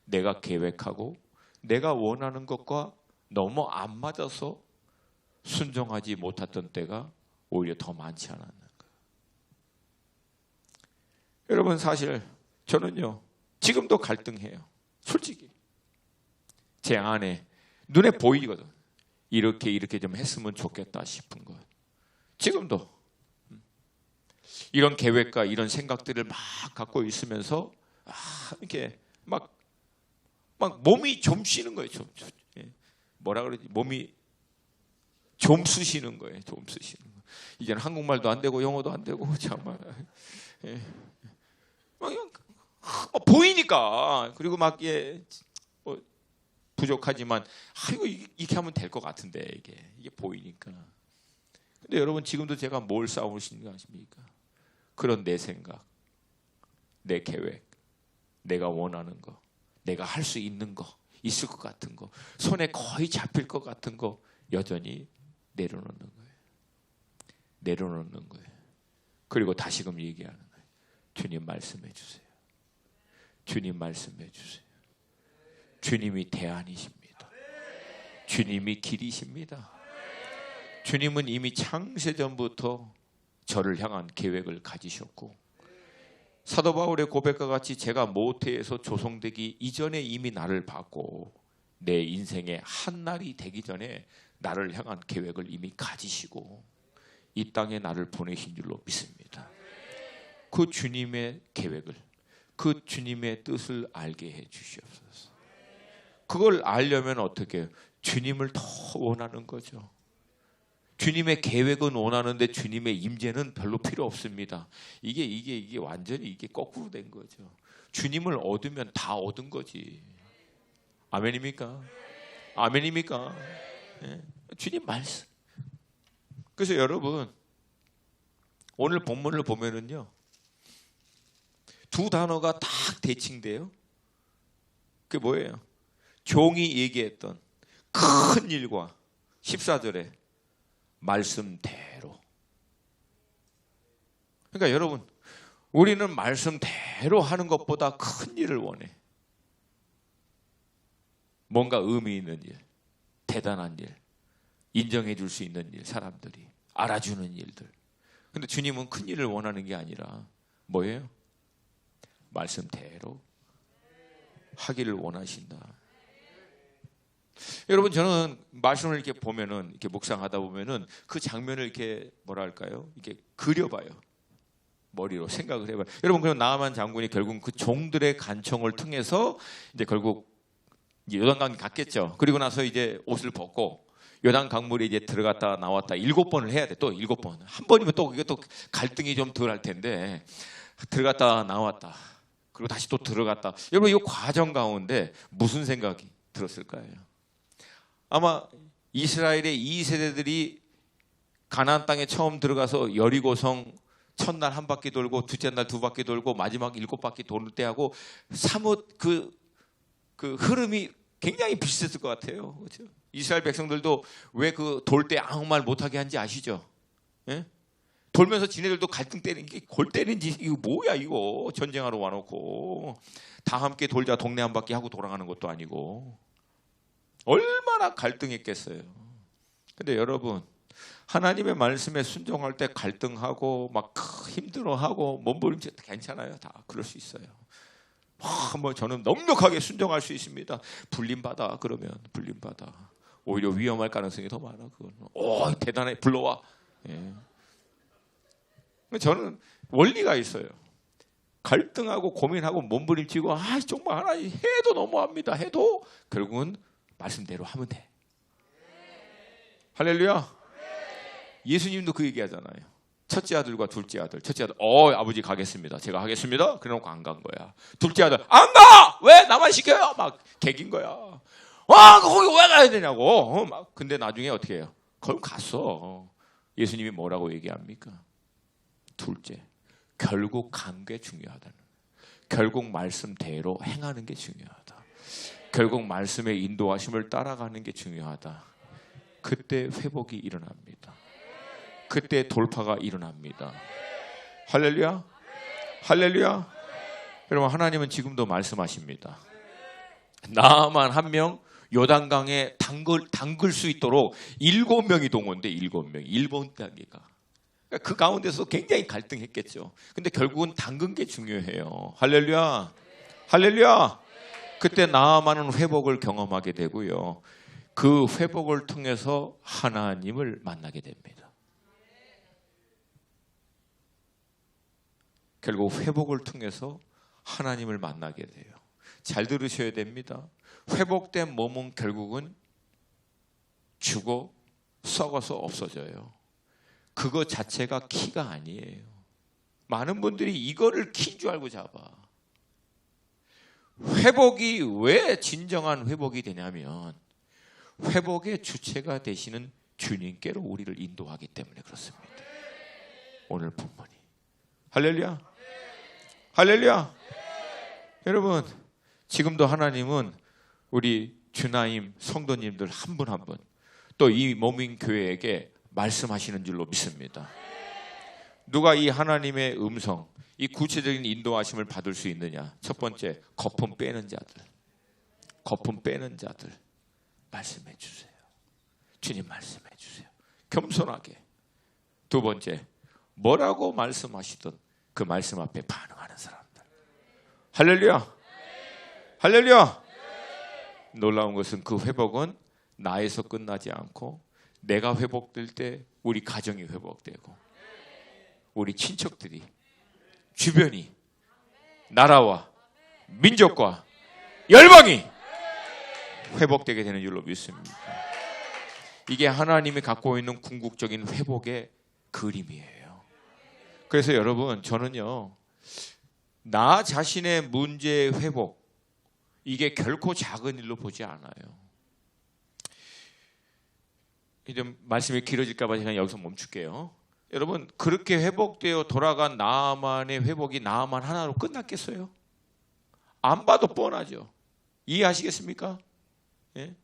내가 계획하고 내가 원하는 것과 너무 안 맞아서 순종하지 못했던 때가 오히려 더 많지 않았나? 여러분 사실 저는요 지금도 갈등해요. 솔직히 제 안에 눈에 보이거든. 이렇게 좀 했으면 좋겠다 싶은 것. 지금도 이런 계획과 이런 생각들을 막 갖고 있으면서 이렇게 막 몸이 좀 쉬는 거예요. 뭐라 그러지? 몸이 좀 쓰시는 거예요. 좀 쓰시는 거. 이제는 한국말도 안 되고 영어도 안 되고 정말. 보이니까. 그리고 막 부족하지만 이거 이렇게 하면 될 것 같은데 이게 보이니까. 근데 여러분 지금도 제가 뭘 싸우시는 거 아십니까? 그런 내 생각, 내 계획, 내가 원하는 거, 내가 할 수 있는 거, 있을 것 같은 거, 손에 거의 잡힐 것 같은 거 여전히 내려놓는 거예요. 내려놓는 거예요. 그리고 다시금 얘기하는 거예요. 주님 말씀해 주세요. 주님 말씀해 주세요. 주님이 대안이십니다. 주님이 길이십니다. 주님은 이미 창세전부터 저를 향한 계획을 가지셨고 사도 바울의 고백과 같이 제가 모태에서 조성되기 이전에 이미 나를 봤고 내 인생의 한 날이 되기 전에 나를 향한 계획을 이미 가지시고 이 땅에 나를 보내신 줄로 믿습니다. 그 주님의 계획을, 그 주님의 뜻을 알게 해 주시옵소서. 그걸 알려면 어떻게 해요? 주님을 더 원하는 거죠. 주님의 계획은 원하는데 주님의 임재는 별로 필요 없습니다. 이게 완전히 이게 거꾸로 된 거죠. 주님을 얻으면 다 얻은 거지. 아멘입니까? 아멘입니까? 네. 주님 말씀. 그래서 여러분 오늘 본문을 보면은요 두 단어가 딱 대칭돼요. 그게 뭐예요? 종이 얘기했던 큰 일과 14절에 말씀대로. 그러니까 여러분 우리는 말씀대로 하는 것보다 큰 일을 원해. 뭔가 의미 있는 일, 대단한 일, 인정해 줄 수 있는 일, 사람들이 알아주는 일들. 근데 주님은 큰 일을 원하는 게 아니라 뭐예요? 말씀대로 하기를 원하신다. 여러분 저는 말씀을 이렇게 보면은 이렇게 묵상하다 보면은 그 장면을 이렇게 뭐랄까요? 이렇게 그려봐요. 머리로 생각을 해봐요. 여러분 그럼 나아만 장군이 결국 그 종들의 간청을 통해서 이제 결국 요단강 갔겠죠. 그리고 나서 이제 옷을 벗고 요단 강물에 이제 들어갔다 나왔다 7번을 해야 돼. 또 7번. 한 번이면 또 이게 또 갈등이 좀 덜 할 텐데 들어갔다 나왔다. 그리고 다시 또 들어갔다. 여러분 이 과정 가운데 무슨 생각이 들었을까요? 아마 이스라엘의 2세대들이 가나안 땅에 처음 들어가서 여리고성 첫날 한 바퀴 돌고 둘째 날 두 바퀴 돌고 마지막 7바퀴 도는 때하고 사뭇 그 흐름이 굉장히 비슷했을 것 같아요. 그렇죠? 이스라엘 백성들도 왜 그 돌 때 아무 말 못하게 한지 아시죠? 예? 돌면서 지네들도 갈등 때리는 게 골 때리는지 이거 뭐야 이거 전쟁하러 와놓고 다 함께 돌자 동네 한 바퀴 하고 돌아가는 것도 아니고 얼마나 갈등했겠어요. 근데 여러분 하나님의 말씀에 순종할 때 갈등하고 막 힘들어하고 몸부림치 괜찮아요. 다 그럴 수 있어요. 뭐 저는 넉넉하게 순종할 수 있습니다. 불림받아 그러면 불림받아. 오히려 위험할 가능성이 더 많아. 그건 대단해 불러와. 예. 저는 원리가 있어요. 갈등하고 고민하고 몸부림치고 정말 하나님 해도 너무합니다. 해도 결국은 말씀대로 하면 돼. 할렐루야. 예수님도 그 얘기하잖아요. 첫째 아들과 둘째 아들. 첫째 아들, 아버지 가겠습니다. 제가 하겠습니다. 그래놓고 안 간 거야. 둘째 아들, 안 가! 왜 나만 시켜요? 막 개긴 거야. 거기 왜 가야 되냐고. 근데 나중에 어떻게 해요? 거기 갔어. 예수님이 뭐라고 얘기합니까? 둘째, 결국 간 게 중요하다는. 결국 말씀대로 행하는 게 중요하다. 결국 말씀의 인도하심을 따라가는 게 중요하다. 그때 회복이 일어납니다. 그때 돌파가 일어납니다. 할렐루야. 할렐루야. 여러분 하나님은 지금도 말씀하십니다. 나만 한 명 요단강에 담글 수 있도록 7명이 동원돼. 7명. 일본 땅이가. 그 가운데서 굉장히 갈등했겠죠. 근데 결국은 담근 게 중요해요. 할렐루야. 할렐루야. 그때 나아만은 회복을 경험하게 되고요. 그 회복을 통해서 하나님을 만나게 됩니다. 결국 회복을 통해서 하나님을 만나게 돼요. 잘 들으셔야 됩니다. 회복된 몸은 결국은 죽어 썩어서 없어져요. 그거 자체가 키가 아니에요. 많은 분들이 이거를 키인 줄 알고 잡아. 회복이 왜 진정한 회복이 되냐면 회복의 주체가 되시는 주님께로 우리를 인도하기 때문에 그렇습니다. 오늘 본문이. 할렐루야. 할렐루야. 여러분 지금도 하나님은 우리 주나임 성도님들 한 분 한 분 또 이 모민 교회에게 말씀하시는 줄로 믿습니다. 누가 이 하나님의 음성, 이 구체적인 인도하심을 받을 수 있느냐? 첫 번째, 거품 빼는 자들. 거품 빼는 자들 말씀해 주세요. 주님 말씀해 주세요. 겸손하게. 두 번째, 뭐라고 말씀하시든 그 말씀 앞에 반응하는 사람들. 할렐루야. 할렐루야. 놀라운 것은 그 회복은 나에서 끝나지 않고 내가 회복될 때 우리 가정이 회복되고 우리 친척들이 주변이 나라와 민족과 열방이 회복되게 되는 줄로 믿습니다. 이게 하나님이 갖고 있는 궁극적인 회복의 그림이에요. 그래서 여러분 저는요 나 자신의 문제의 회복 이게 결코 작은 일로 보지 않아요. 좀 말씀이 길어질까 봐 제가 여기서 멈출게요. 여러분 그렇게 회복되어 돌아간 나만의 회복이 나만 하나로 끝났겠어요? 안 봐도 뻔하죠. 이해하시겠습니까? 예?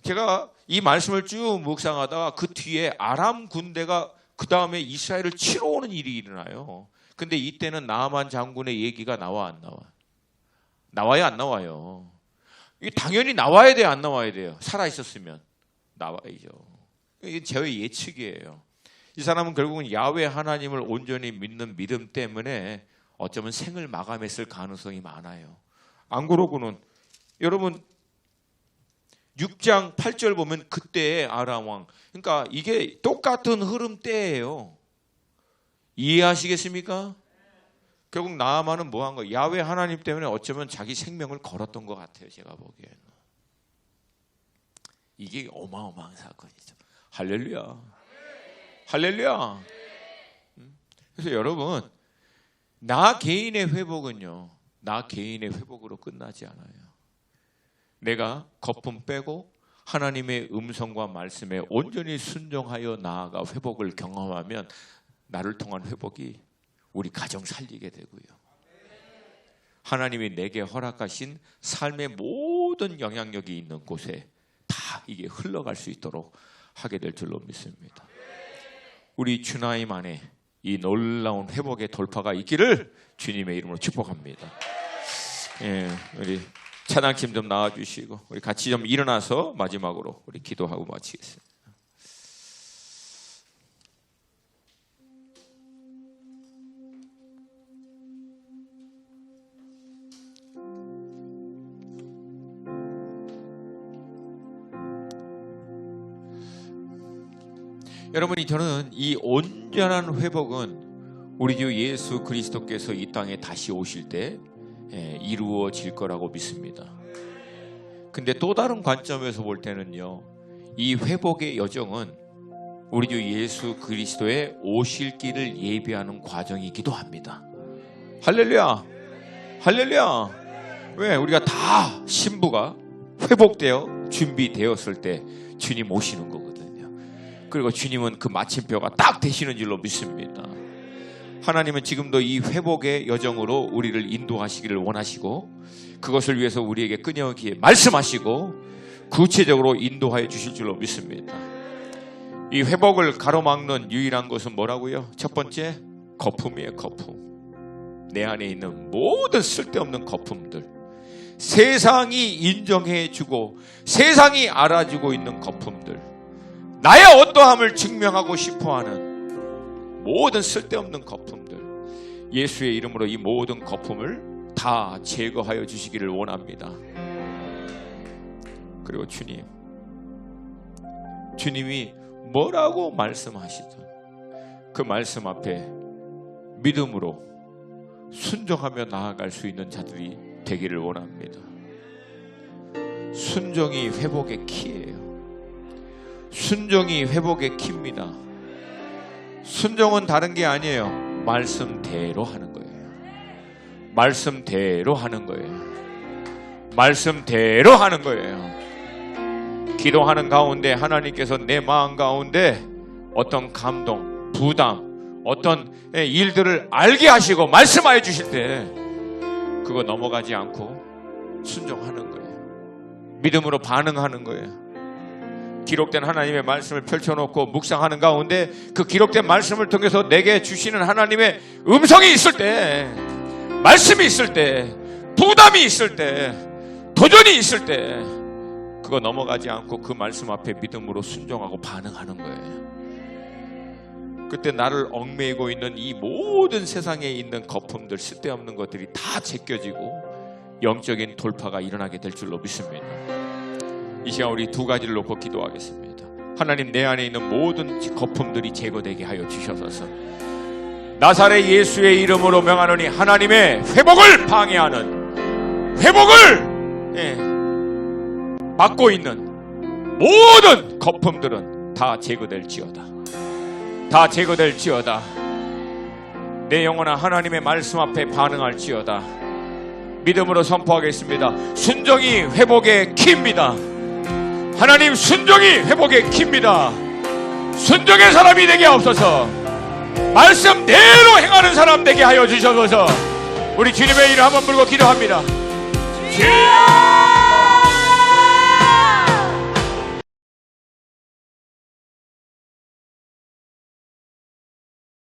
제가 이 말씀을 쭉 묵상하다가 그 뒤에 아람 군대가 그 다음에 이스라엘을 치러 오는 일이 일어나요. 근데 이때는 나만 장군의 얘기가 나와 안 나와? 나와요 안 나와요? 이게 당연히 나와야 돼요 안 나와야 돼요? 살아있었으면 나와야죠. 이게 제 예측이에요. 이 사람은 결국은 야훼 하나님을 온전히 믿는 믿음 때문에 어쩌면 생을 마감했을 가능성이 많아요. 안 그러고는 여러분 6장 8절 보면 그때의 아람 왕 그러니까 이게 똑같은 흐름 때예요. 이해하시겠습니까? 결국 나아만은 뭐 한 거예요? 야훼 하나님 때문에 어쩌면 자기 생명을 걸었던 것 같아요. 제가 보기에는. 이게 어마어마한 사건이죠. 할렐루야. 할렐루야. 그래서 여러분 나 개인의 회복은요. 나 개인의 회복으로 끝나지 않아요. 내가 거품 빼고 하나님의 음성과 말씀에 온전히 순종하여 나아가 회복을 경험하면 나를 통한 회복이 우리 가정 살리게 되고요. 하나님이 내게 허락하신 삶의 모든 영향력이 있는 곳에 다 이게 흘러갈 수 있도록 하게 될 줄로 믿습니다. 우리 주나임 안에 이 놀라운 회복의 돌파가 있기를 주님의 이름으로 축복합니다. 예, 우리 찬양팀 좀 나와주시고 우리 같이 좀 일어나서 마지막으로 우리 기도하고 마치겠습니다. 여러분이 저는 이 온전한 회복은 우리 주 예수 그리스도께서 이 땅에 다시 오실 때 이루어질 거라고 믿습니다. 근데 또 다른 관점에서 볼 때는요, 이 회복의 여정은 우리 주 예수 그리스도의 오실 길을 예비하는 과정이기도 합니다. 할렐루야, 할렐루야. 왜? 우리가 다 신부가 회복되어 준비되었을 때 주님 오시는 거거든요. 그리고 주님은 그 마침표가 딱 되시는 줄로 믿습니다. 하나님은 지금도 이 회복의 여정으로 우리를 인도하시기를 원하시고, 그것을 위해서 우리에게 끊임없이 말씀하시고 구체적으로 인도하여 주실 줄로 믿습니다. 이 회복을 가로막는 유일한 것은 뭐라고요? 첫 번째, 거품이에요. 거품. 내 안에 있는 모든 쓸데없는 거품들, 세상이 인정해주고 세상이 알아주고 있는 거품들, 나의 어떠함을 증명하고 싶어하는 모든 쓸데없는 거품들, 예수의 이름으로 이 모든 거품을 다 제거하여 주시기를 원합니다. 그리고 주님이 뭐라고 말씀하시든 그 말씀 앞에 믿음으로 순종하며 나아갈 수 있는 자들이 되기를 원합니다. 순종이 회복의 키예요. 순종이 회복의 키입니다. 순종은 다른 게 아니에요. 말씀대로 하는 거예요. 말씀대로 하는 거예요. 말씀대로 하는 거예요. 기도하는 가운데 하나님께서 내 마음 가운데 어떤 감동, 부담, 어떤 일들을 알게 하시고 말씀하여 주실 때 그거 넘어가지 않고 순종하는 거예요. 믿음으로 반응하는 거예요. 기록된 하나님의 말씀을 펼쳐놓고 묵상하는 가운데 그 기록된 말씀을 통해서 내게 주시는 하나님의 음성이 있을 때, 말씀이 있을 때, 부담이 있을 때, 도전이 있을 때 그거 넘어가지 않고 그 말씀 앞에 믿음으로 순종하고 반응하는 거예요. 그때 나를 얽매이고 있는 이 모든 세상에 있는 거품들, 쓸데없는 것들이 다 제껴지고 영적인 돌파가 일어나게 될 줄로 믿습니다. 이 시간 우리 두 가지를 놓고 기도하겠습니다. 하나님, 내 안에 있는 모든 거품들이 제거되게 하여 주셔서 나사렛 예수의 이름으로 명하노니 하나님의 회복을 방해하는, 회복을 막고 있는 모든 거품들은 다 제거될지어다. 다 제거될지어다. 내 영혼아 하나님의 말씀 앞에 반응할지어다. 믿음으로 선포하겠습니다. 순종이 회복의 키입니다. 하나님, 순종이 회복의 키입니다. 순종의 사람이 되게 하옵소서. 말씀대로 행하는 사람 되게 하여 주셔서 우리 주님의 이름 한번 부르고 기도합니다. 주여!